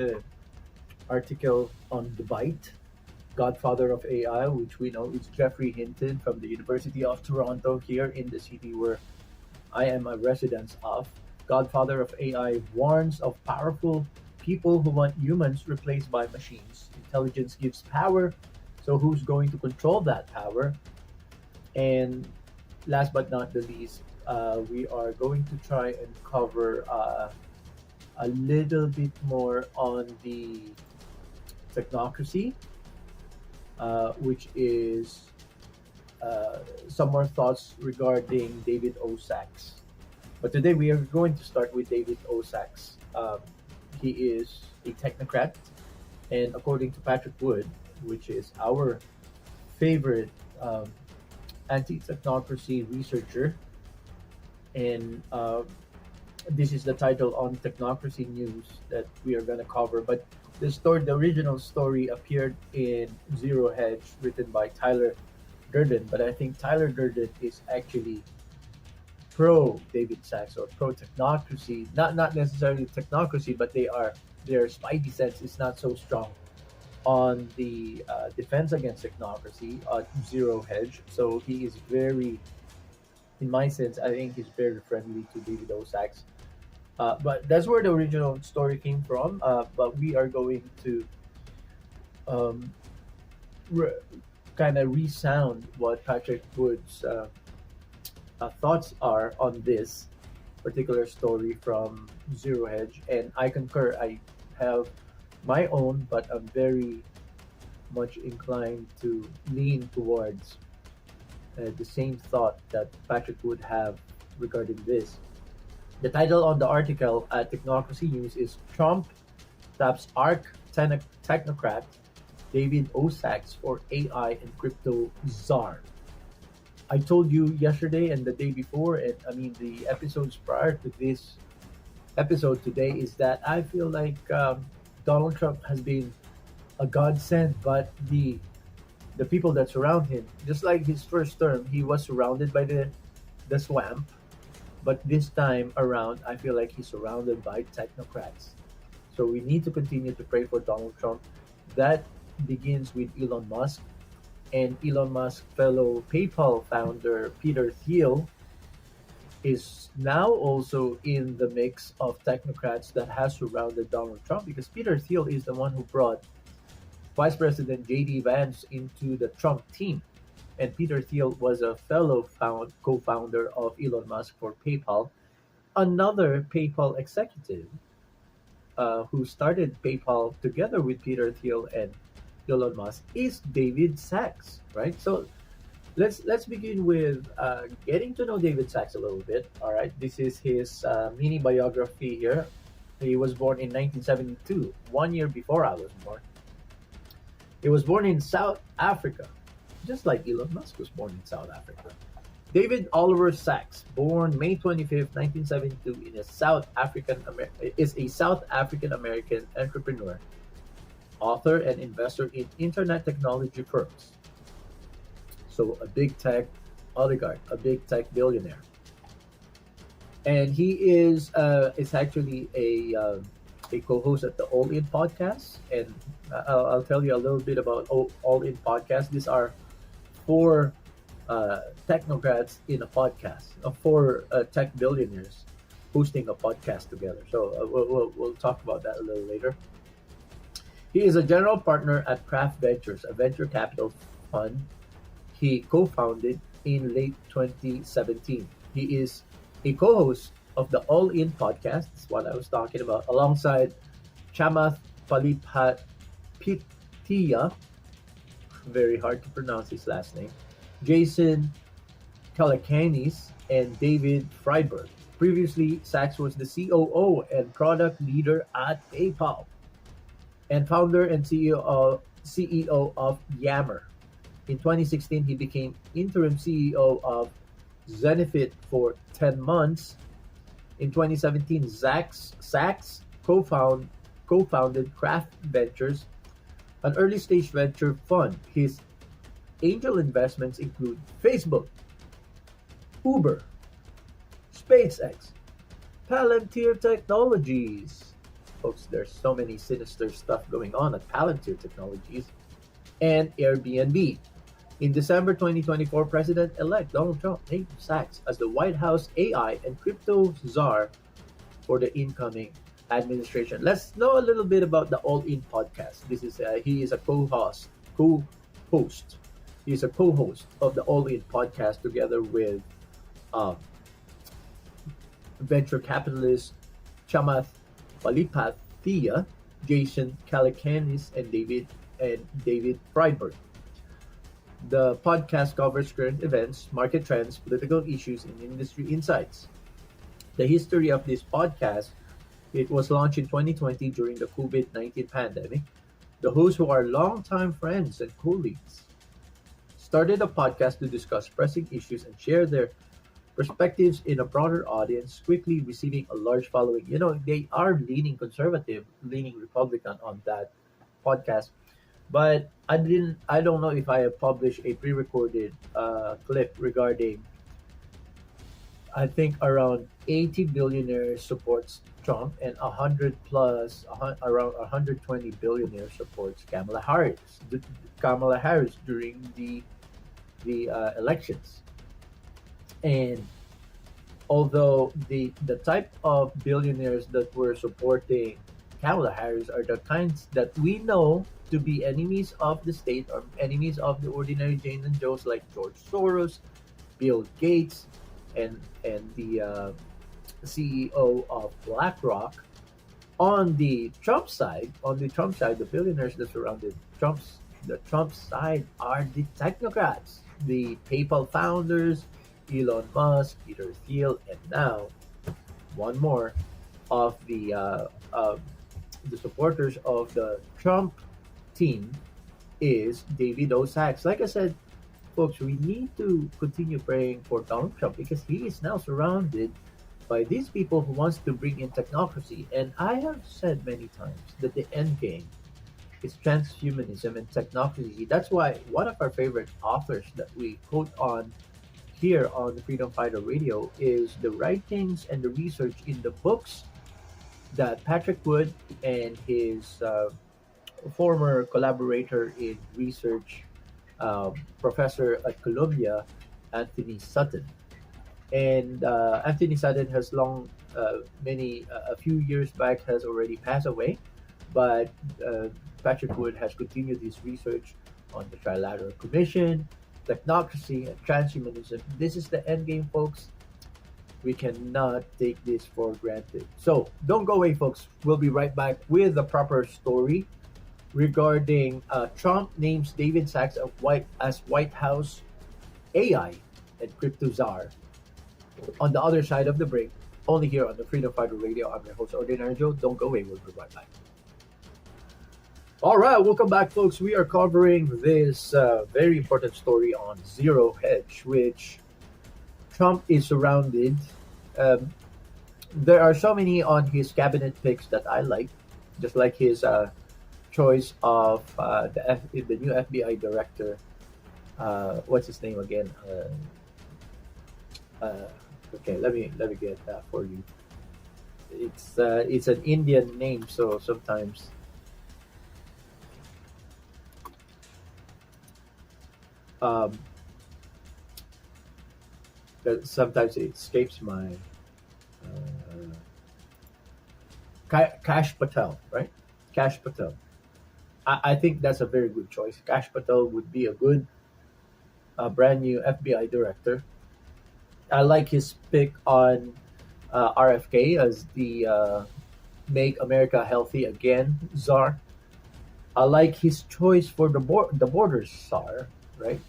S1: article on the Byte, godfather of AI, which we know is Jeffrey Hinton from the University of Toronto here in the city where I am a resident of. Godfather of AI warns of powerful people who want humans replaced by machines. Intelligence gives power, so who's going to control that power? And last but not the least, we are going to try and cover a little bit more on the technocracy, which is some more thoughts regarding David O. Sachs. But today we are going to start with David O. Sachs. He is a technocrat, and according to Patrick Wood, which is our favorite anti-technocracy researcher, and this is the title on Technocracy News that we are going to cover. But the original story appeared in Zero Hedge, written by Tyler Durden. But I think Tyler Durden is actually pro David Sachs or pro technocracy. Not necessarily technocracy, but their spidey sense is not so strong on the defense against technocracy on Zero Hedge. So he is very, in my sense, I think he's very friendly to David O. Sachs. But that's where the original story came from. But we are going to um, kind of resound what Patrick Wood's thoughts are on this particular story from Zero Hedge. And I concur. I have my own, but I'm very much inclined to lean towards the same thought that Patrick would have regarding this. The title on the article at Technocracy News is Trump Taps ARC Technocrat David O. Sachs for AI and Crypto Czar. I told you yesterday and the day before, and I mean the episodes prior to this episode today, is that I feel like Donald Trump has been a godsend, but the people that surround him, just like his first term, he was surrounded by the swamp. But this time around, I feel like he's surrounded by technocrats. So we need to continue to pray for Donald Trump. That begins with Elon Musk. And Elon Musk fellow PayPal founder Peter Thiel is now also in the mix of technocrats that has surrounded Donald Trump, because Peter Thiel is the one who brought Vice President J.D. Vance into the Trump team. And Peter Thiel was a fellow co-founder of Elon Musk for PayPal. Another PayPal executive who started PayPal together with Peter Thiel and Elon Musk is David Sachs, right? So let's begin with getting to know David Sachs a little bit. All right, this is his mini biography here. He was born in 1972, 1 year before I was born. He was born in South Africa, just like Elon Musk was born in South Africa. David Oliver Sachs, born May 25th, 1972, is a South African American entrepreneur, author, and investor in internet technology firms. So a big tech oligarch, a big tech billionaire. And he is actually a co-host at the All In podcast, and I'll tell you a little bit about All In podcast. These are four technocrats in a podcast, four tech billionaires hosting a podcast together. So we'll talk about that a little later. He is a general partner at Craft Ventures, a venture capital fund he co-founded in late 2017. He is a co-host of the All In podcast, that's what I was talking about, alongside Chamath Palihapitiya, very hard to pronounce his last name, Jason Calacanis, and David Freiberg. Previously, Sachs was the COO and product leader at PayPal, and founder and CEO of Yammer. In 2016, he became interim CEO of Zenefit for 10 months. In 2017, Sachs co-founded
S8: co-founded Craft Ventures, an early-stage venture fund. His angel investments include Facebook, Uber, SpaceX, Palantir Technologies. Folks, there's so many sinister stuff going on at Palantir Technologies and Airbnb. In December 2024, President-elect Donald Trump named Sachs as the White House AI and crypto czar for the incoming administration. Let's know a little bit about the All In podcast. This is he is a co-host. He is a co-host of the All In podcast together with um, venture capitalist Chamath Palihapitiya, Jason Calacanis, and David Freiberg. The podcast covers current events, market trends, political issues, and industry insights. The history of this podcast, it was launched in 2020 during the COVID-19 pandemic. The hosts, who are longtime friends and colleagues, started a podcast to discuss pressing issues and share their perspectives in a broader audience, quickly receiving a large following. You know, they are leaning conservative, leaning Republican on that podcast. But I don't know if I have published a pre-recorded clip regarding. I think around 80 billionaires supports Trump, and 100 plus around 120 billionaires supports Kamala Harris. Kamala Harris during the elections. And although the type of billionaires that were supporting Kamala Harris are the kinds that we know to be enemies of the state or enemies of the ordinary Jane and Joes, like George Soros, Bill Gates, and the CEO of BlackRock. On the Trump side, the billionaires that surrounded the Trump side are the technocrats, the PayPal founders, Elon Musk, Peter Thiel, and now one more of the supporters of the Trump team is David O. Sachs. Like I said, folks, we need to continue praying for Donald Trump because he is now surrounded by these people who wants to bring in technocracy. And I have said many times that the end game is transhumanism and technocracy. That's why one of our favorite authors that we quote on here on the Freedom Fighter Radio is the writings and the research in the books that Patrick Wood and his former collaborator in research, professor at Columbia, Anthony Sutton. And Anthony Sutton has a few years back, has already passed away, but Patrick Wood has continued his research on the Trilateral Commission, technocracy, and transhumanism. This is the end game, folks. We cannot take this for granted. So don't go away, folks. We'll be right back with the proper story regarding Trump names David Sachs as White House AI and crypto czar. On the other side of the break, only here on the Freedom Fighter Radio. I'm your host, Ordinary Joe. Don't go away. We'll be right back. All right, welcome back, folks. We are covering this very important story on Zero Hedge, which Trump is surrounded. There are so many on his cabinet picks that I like, just like his choice of the new FBI director. What's his name again? Okay, let me get that for you. It's an Indian name, so sometimes. Um, Sometimes it escapes my Cash Patel, right? Cash Patel. I think that's a very good choice. Cash Patel would be a good brand new FBI director. I like his pick on RFK as the Make America Healthy Again czar. I like his choice for the borders czar, right?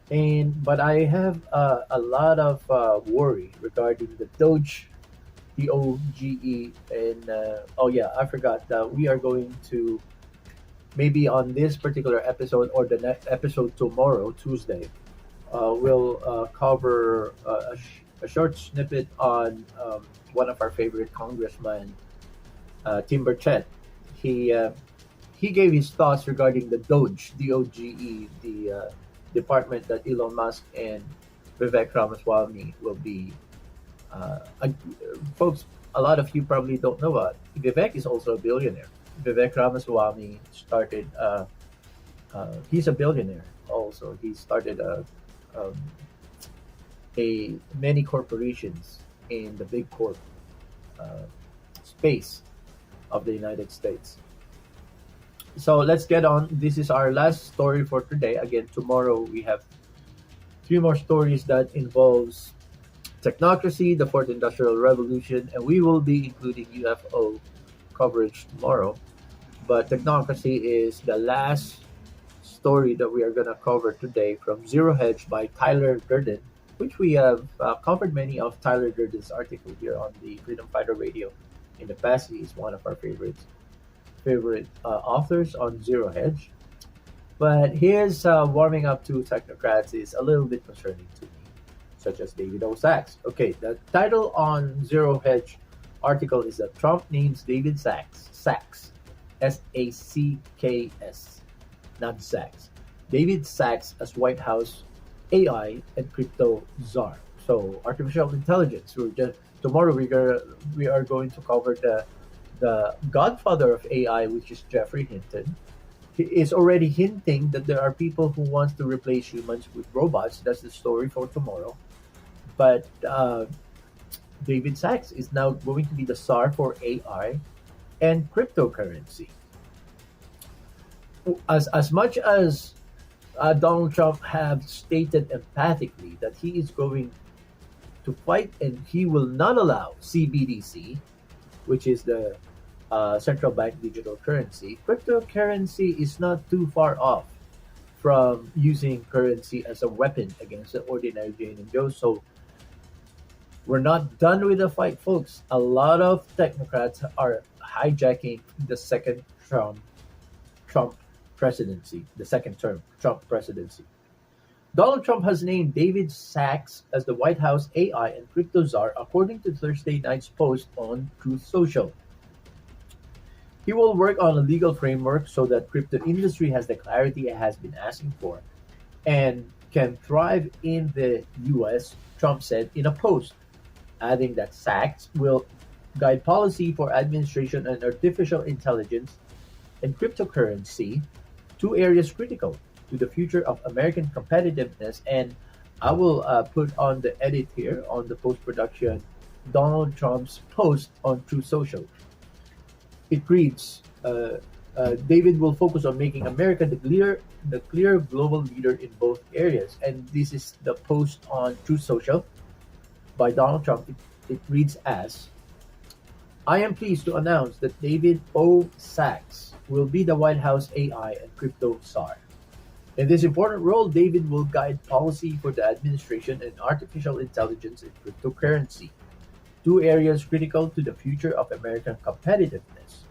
S8: But I have a lot of worry regarding the Doge, DOGE, and oh yeah, I forgot that we are going to maybe on this particular episode or the next episode tomorrow, Tuesday, we'll cover a short snippet on one of our favorite congressmen, Tim Burchett. He uh, he gave his thoughts regarding the Doge, DOGE, the department that Elon Musk and Vivek Ramaswamy will be. Folks, a lot of you probably don't know about. Vivek is also a billionaire. Vivek Ramaswamy started. He's a billionaire. Also, he started um, a many corporations in the big corp uh, space of the United States. So let's get on. This is our last story for today. Again, tomorrow we have three more stories that involves technocracy, the fourth industrial revolution, and we will be including UFO coverage tomorrow. But technocracy is the last story that we are going to cover today from Zero Hedge by Tyler Durden, which we have covered many of Tyler Durden's article here on the Freedom Fighter Radio. In the past, he is one of our favorite authors on Zero Hedge. But his warming up to technocrats is a little bit concerning to me, such as David O. Sachs. Okay, the title on Zero Hedge article is that Trump names David Sachs, Sacks, not Sachs. David Sachs as White House AI and crypto czar. So artificial intelligence. Tomorrow we are going to cover the godfather of AI, which is Jeffrey Hinton. He is already hinting that there are people who wants to replace humans with robots. That's the story for tomorrow. But David Sachs is now going to be the czar for AI and cryptocurrency. As much as Donald Trump have stated emphatically that he is going to fight and he will not allow CBDC, which is the central bank digital currency, cryptocurrency is not too far off from using currency as a weapon against the ordinary Jane and Joe. So we're not done with the fight, folks. A lot of technocrats are hijacking the second Trump presidency, the second term Trump presidency. Donald Trump has named David Sachs as the White House AI and crypto czar, according to Thursday night's post on Truth Social. He will work on a legal framework so that crypto industry has the clarity it has been asking for and can thrive in the US, Trump said in a post, adding that Sachs will guide policy for administration and artificial intelligence and cryptocurrency, two areas critical to the future of American competitiveness. And I will put on the edit here on the post production Donald Trump's post on True Social. It reads, David will focus on making America the clear global leader in both areas. And this is the post on True Social by Donald Trump. It reads as, I am pleased to announce that David O. Sachs will be the White House AI and crypto czar. In this important role, David will guide policy for the administration and artificial intelligence and cryptocurrency, two areas critical to the future of American competitiveness.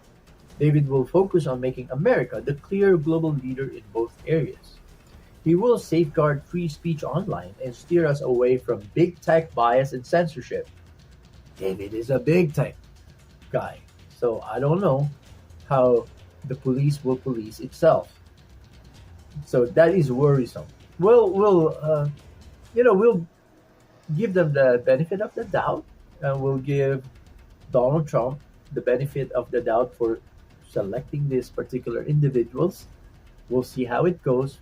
S8: David will focus on making America the clear global leader in both areas. He will safeguard free speech online and steer us away from big tech bias and censorship. David is a big tech guy, so I don't know how the police will police itself. So that is worrisome. We'll give them the benefit of the doubt, and we'll give Donald Trump the benefit of the doubt for selecting these particular individuals. We'll see how it goes,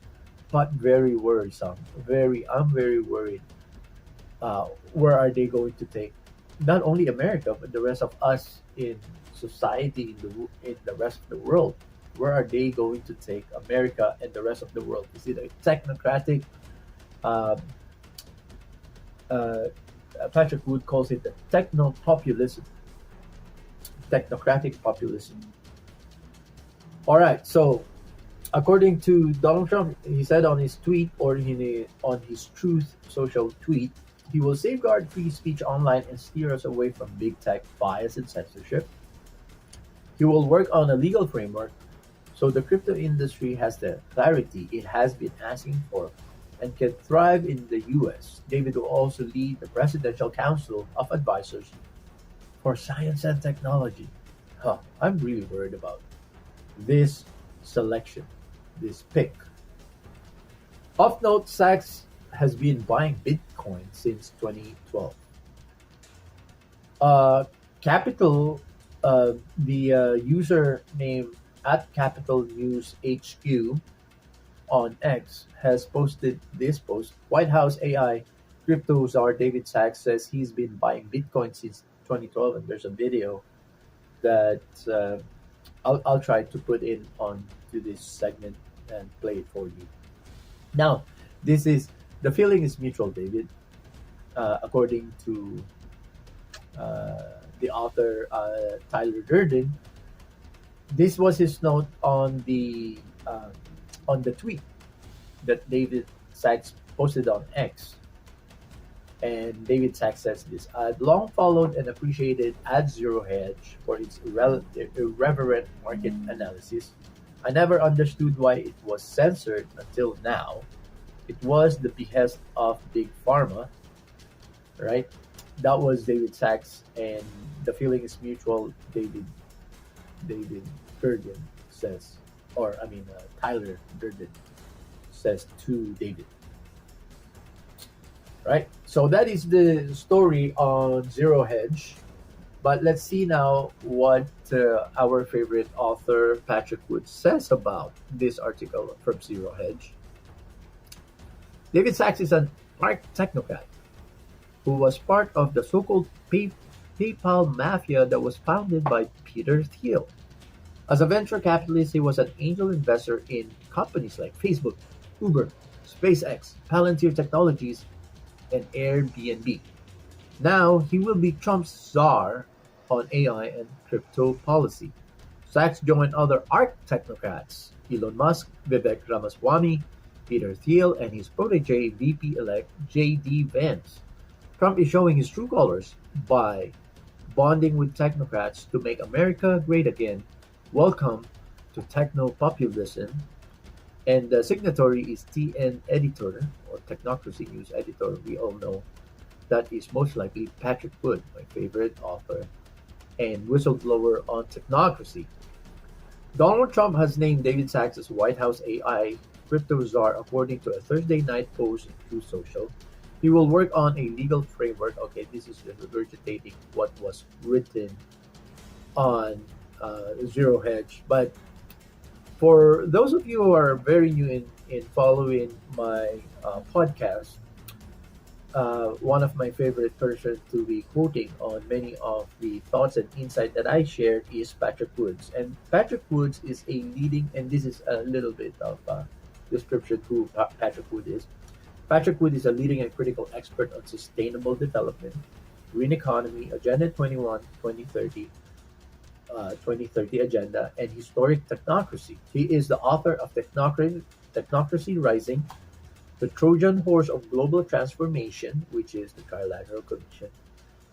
S8: but very worrisome. I'm very worried. Where are they going to take not only America but the rest of us in society in the rest of the world? Where are they going to take America and the rest of the world? Is it a technocratic? Uh, uh, Patrick Wood calls it the technopopulism, technocratic populism. All right. So, according to Donald Trump, he said on his tweet or on his Truth Social tweet, he will safeguard free speech online and steer us away from big tech bias and censorship. He will work on a legal framework so the crypto industry has the clarity it has been asking for and can thrive in the US. David will also lead the Presidential Council of Advisors for Science and Technology. Huh, I'm really worried about this selection, this pick. Off note, Sachs has been buying Bitcoin since 2012. Uh, Capital, the user name at Capital News HQ on X has posted this post. White House AI crypto czar David Sachs says he's been buying Bitcoin since 2012, and there's a video that I'll try to put in on to this segment and play it for you. Now, this is the feeling is mutual, David. According to the author Tyler Durden, this was his note on the tweet that David Sachs posted on X. And David Sachs says this: I've long followed and appreciated Ad Zero Hedge for its irreverent market analysis. I never understood why it was censored until now. It was the behest of Big Pharma, right? That was David Sachs, and the feeling is mutual. David Durden says, or I mean Tyler Durden says to David. Right? So that is the story on Zero Hedge. But let's see now what our favorite author, Patrick Wood, says about this article from Zero Hedge. David Sachs is an art technocrat who was part of the so-called PayPal mafia that was founded by Peter Thiel. As a venture capitalist, he was an angel investor in companies like Facebook, Uber, SpaceX, Palantir Technologies, and Airbnb. Now he will be Trump's czar on AI and crypto policy. Sachs joined other art technocrats, Elon Musk, Vivek Ramaswamy, Peter Thiel, and his protege VP-elect J.D. Vance. Trump is showing his true colors by bonding with technocrats to make America great again. Welcome to techno-populism. And the signatory is TN Editor, or Technocracy News Editor. We all know that is most likely Patrick Wood, my favorite author and whistleblower on technocracy. Donald Trump has named David Sachs as White House AI crypto czar, according to a Thursday night post through social. He will work on a legal framework. Okay, this is regurgitating what was written on Zero Hedge. But for those of you who are very new in following my podcast, one of my favorite persons to be quoting on many of the thoughts and insight that I shared is Patrick Woods. And Patrick Woods is a leading, and this is a little bit of description who Patrick Wood is. Patrick Wood is a leading and critical expert on sustainable development, green economy, Agenda 21, 2030 Agenda, and historic technocracy. He is the author of Technocracy Rising, the Trojan Horse of Global Transformation, which is the Trilateral Commission,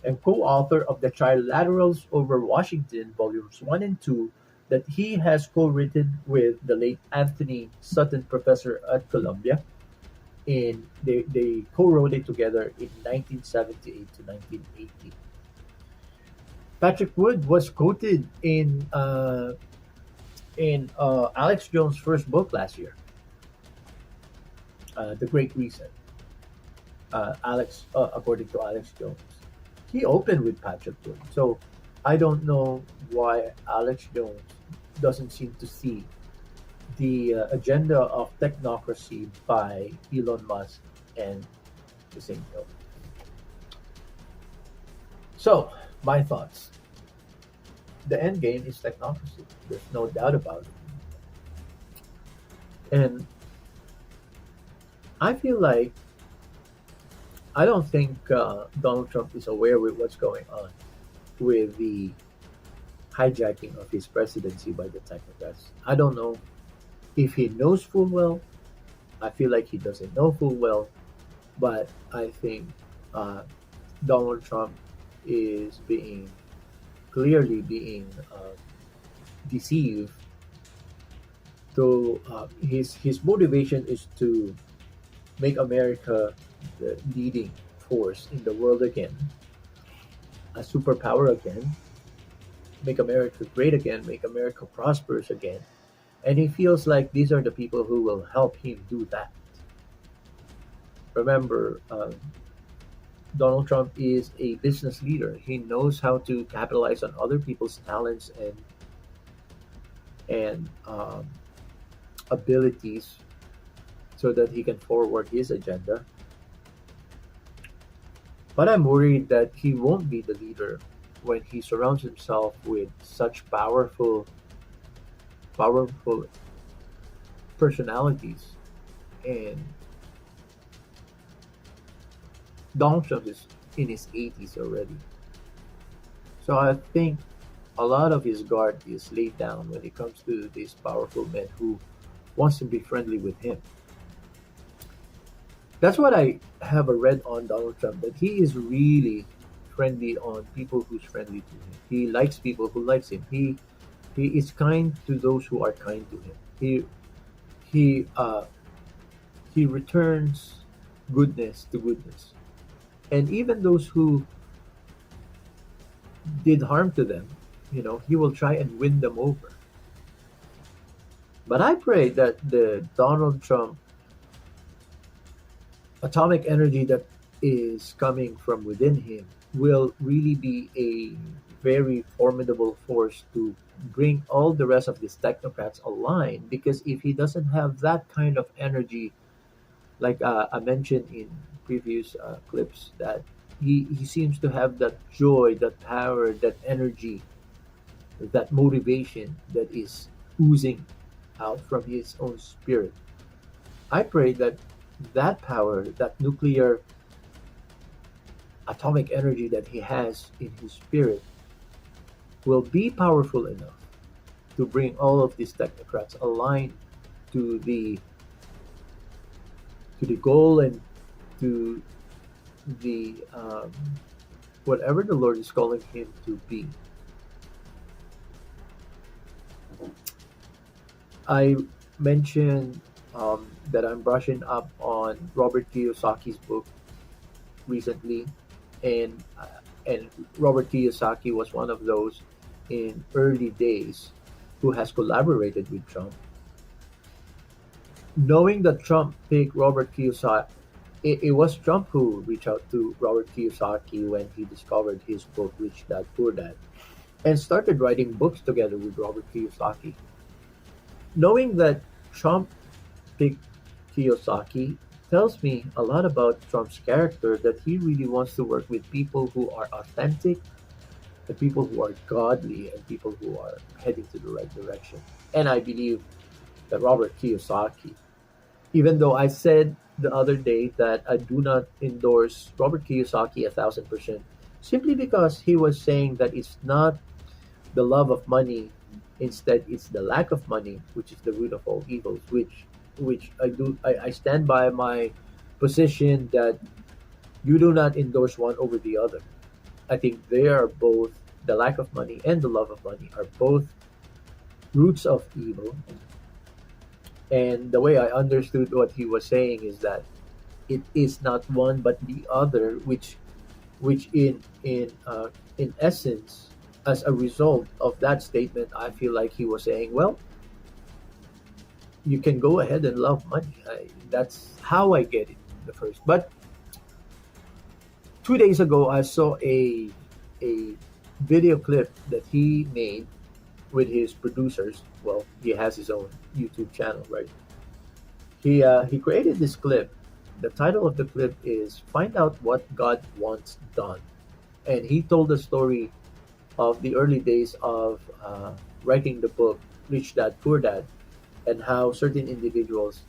S8: and co-author of the Trilaterals over Washington, Volumes 1 and 2, that he has co-written with the late Anthony Sutton, professor at Columbia. They co-wrote it together in 1978 to 1980. Patrick Wood was quoted in Alex Jones' first book last year, The Great Reset. According to Alex Jones, he opened with Patrick Wood. So I don't know why Alex Jones doesn't seem to see the agenda of technocracy by Elon Musk and the same ilk. So, my thoughts. The end game is technocracy. There's no doubt about it. And I feel like I don't think Donald Trump is aware with what's going on with the hijacking of his presidency by the technocrats. I don't know if he knows full well. I feel like he doesn't know full well, but I think Donald Trump is clearly being deceived. So his motivation is to make America the leading force in the world again, a superpower again, make America great again, make America prosperous again. And he feels like these are the people who will help him do that. Remember, Donald Trump is a business leader. He knows how to capitalize on other people's talents and abilities so that he can forward his agenda. But I'm worried that he won't be the leader when he surrounds himself with such powerful personalities. And Donald Trump is in his 80s already. So I think a lot of his guard is laid down when it comes to these powerful men who wants to be friendly with him. That's what I have a read on Donald Trump, that he is really friendly on people who's friendly to him. He likes people who likes him. He is kind to those who are kind to him. He he returns goodness to goodness. And even those who did harm to them, he will try and win them over. But I pray that the Donald Trump atomic energy that is coming from within him will really be a very formidable force to bring all the rest of these technocrats aligned. Because if he doesn't have that kind of energy, like I mentioned in previous clips, that he seems to have that joy, that power, that energy, that motivation that is oozing out from his own spirit. I pray that that power, that nuclear atomic energy that he has in his spirit, will be powerful enough to bring all of these technocrats aligned to the goal and to the whatever the Lord is calling him to be. I mentioned that I'm brushing up on Robert Kiyosaki's book recently, and Robert Kiyosaki was one of those in early days who has collaborated with Trump. Knowing that Trump picked Robert Kiyosaki, it was Trump who reached out to Robert Kiyosaki when he discovered his book Rich Dad Poor Dad and started writing books together with Robert Kiyosaki. Knowing that Trump picked Kiyosaki tells me a lot about Trump's character, that he really wants to work with people who are authentic, the people who are godly, and people who are heading to the right direction. And I believe that Robert Kiyosaki, even though I said the other day that I do not endorse Robert Kiyosaki 1,000%, simply because he was saying that it's not the love of money, instead it's the lack of money which is the root of all evils, which I stand by my position that you do not endorse one over the other. I think they are both, the lack of money and the love of money are both roots of evil. And the way I understood what he was saying is that it is not one but the other, which in essence, as a result of that statement, I feel like he was saying, well, you can go ahead and love money. That's how I get it the first. But 2 days ago, I saw a video clip that he made with his producers. Well, he has his own YouTube channel, right? He created this clip. The title of the clip is "Find Out What God Wants Done," and he told the story of the early days of writing the book Rich Dad Poor Dad, and how certain individuals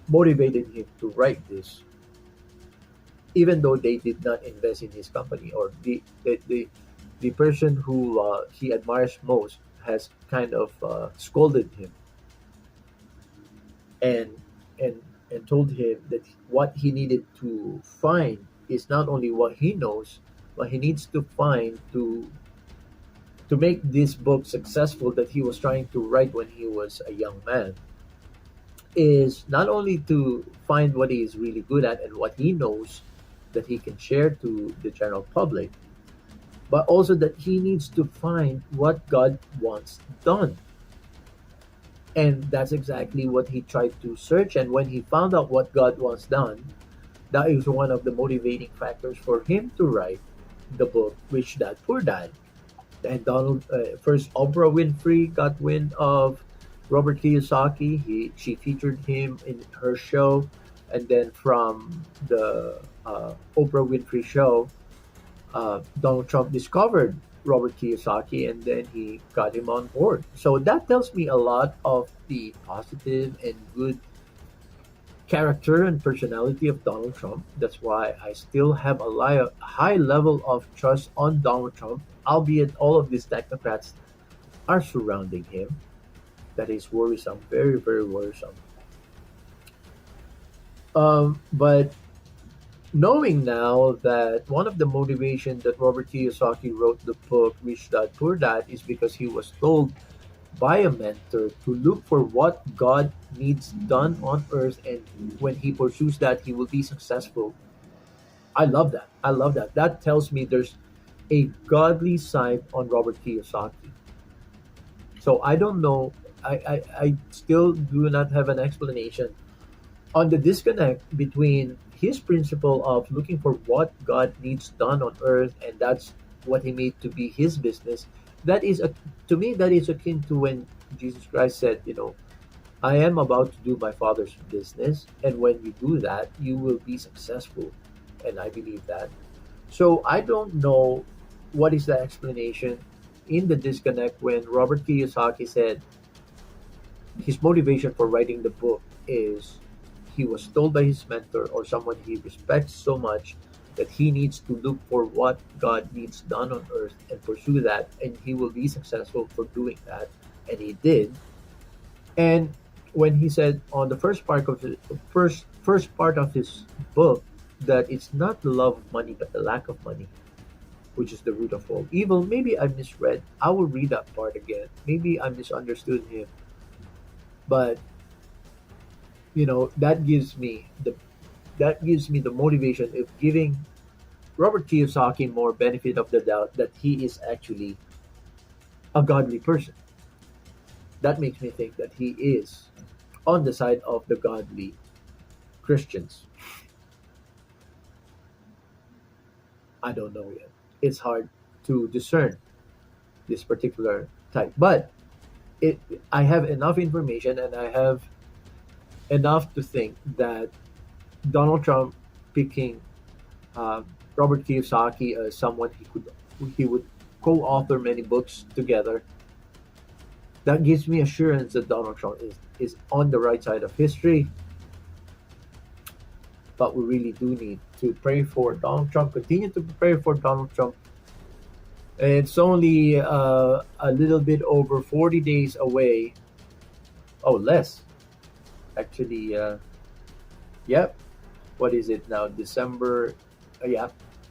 S8: motivated him to write this, even though they did not invest in his company, or the person who he admires most has kind of scolded him and and and told him that what he needed to find is not only what he knows, but he needs to find to make this book successful that he was trying to write when he was a young man, is not only to find what he is really good at and what he knows that he can share to the general public, but also that he needs to find what God wants done. And that's exactly what he tried to search. And when he found out what God wants done, that is one of the motivating factors for him to write the book Rich Dad Poor Dad. And first Oprah Winfrey got wind of Robert Kiyosaki. She featured him in her show, and then from the Oprah Winfrey show, Donald Trump discovered Robert Kiyosaki, and then he got him on board. So that tells me a lot of the positive and good character and personality of Donald Trump. That's why I still have a high level of trust on Donald Trump, albeit all of these technocrats are surrounding him. That is worrisome, very, very worrisome. But knowing now that one of the motivations that Robert Kiyosaki wrote the book Rich Dad Poor Dad is because he was told by a mentor to look for what God needs done on earth, and when he pursues that, he will be successful. I love that. I love that. That tells me there's a godly side on Robert Kiyosaki. So I don't know. I still do not have an explanation on the disconnect between his principle of looking for what God needs done on earth, and that's what he made to be his business. That is to me that is akin to when Jesus Christ said, I am about to do my Father's business, and when you do that, you will be successful, and I believe that. So I don't know what is the explanation in the disconnect when Robert Kiyosaki said his motivation for writing the book is he was told by his mentor or someone he respects so much that he needs to look for what God needs done on earth and pursue that, and he will be successful for doing that, and he did. And when he said on the first part of his book that it's not the love of money but the lack of money which is the root of all evil, maybe I misread. I will read that part again. Maybe I misunderstood him, but that gives me the motivation of giving Robert Kiyosaki more benefit of the doubt that he is actually a godly person. That makes me think that he is on the side of the godly Christians. I don't know yet. It's hard to discern this particular type, but I have enough information and I have enough to think that Donald Trump picking uh, Robert Kiyosaki as someone he would co-author many books together. That gives me assurance that Donald Trump is on the right side of history. But we really do need to pray for Donald Trump. Continue to pray for Donald Trump. It's only a little bit over 40 days away. Oh, less. Actually, yep. What is it now? December. Yeah.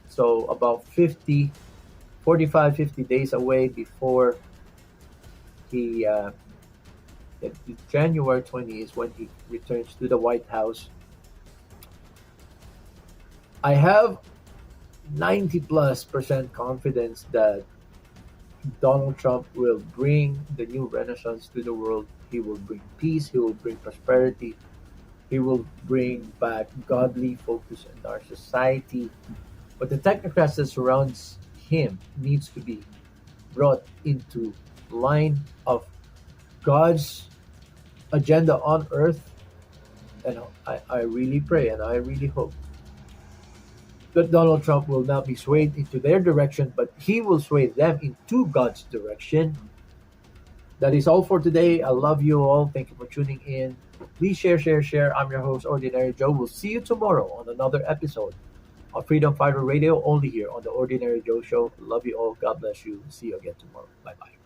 S8: So about 50 days away before he, January 20 is when he returns to the White House. I have 90+% confidence that Donald Trump will bring the new renaissance to the world. He will bring peace. He will bring prosperity. He will bring back godly focus in our society. But the technocrats that surrounds him needs to be brought into line of God's agenda on earth. And I really pray and I really hope that Donald Trump will not be swayed into their direction, but he will sway them into God's direction. That is all for today. I love you all. Thank you for tuning in. Please share, share, share. I'm your host, Ordinary Joe. We'll see you tomorrow on another episode of Freedom Fighter Radio, only here on the Ordinary Joe Show. Love you all. God bless you. See you again tomorrow. Bye bye.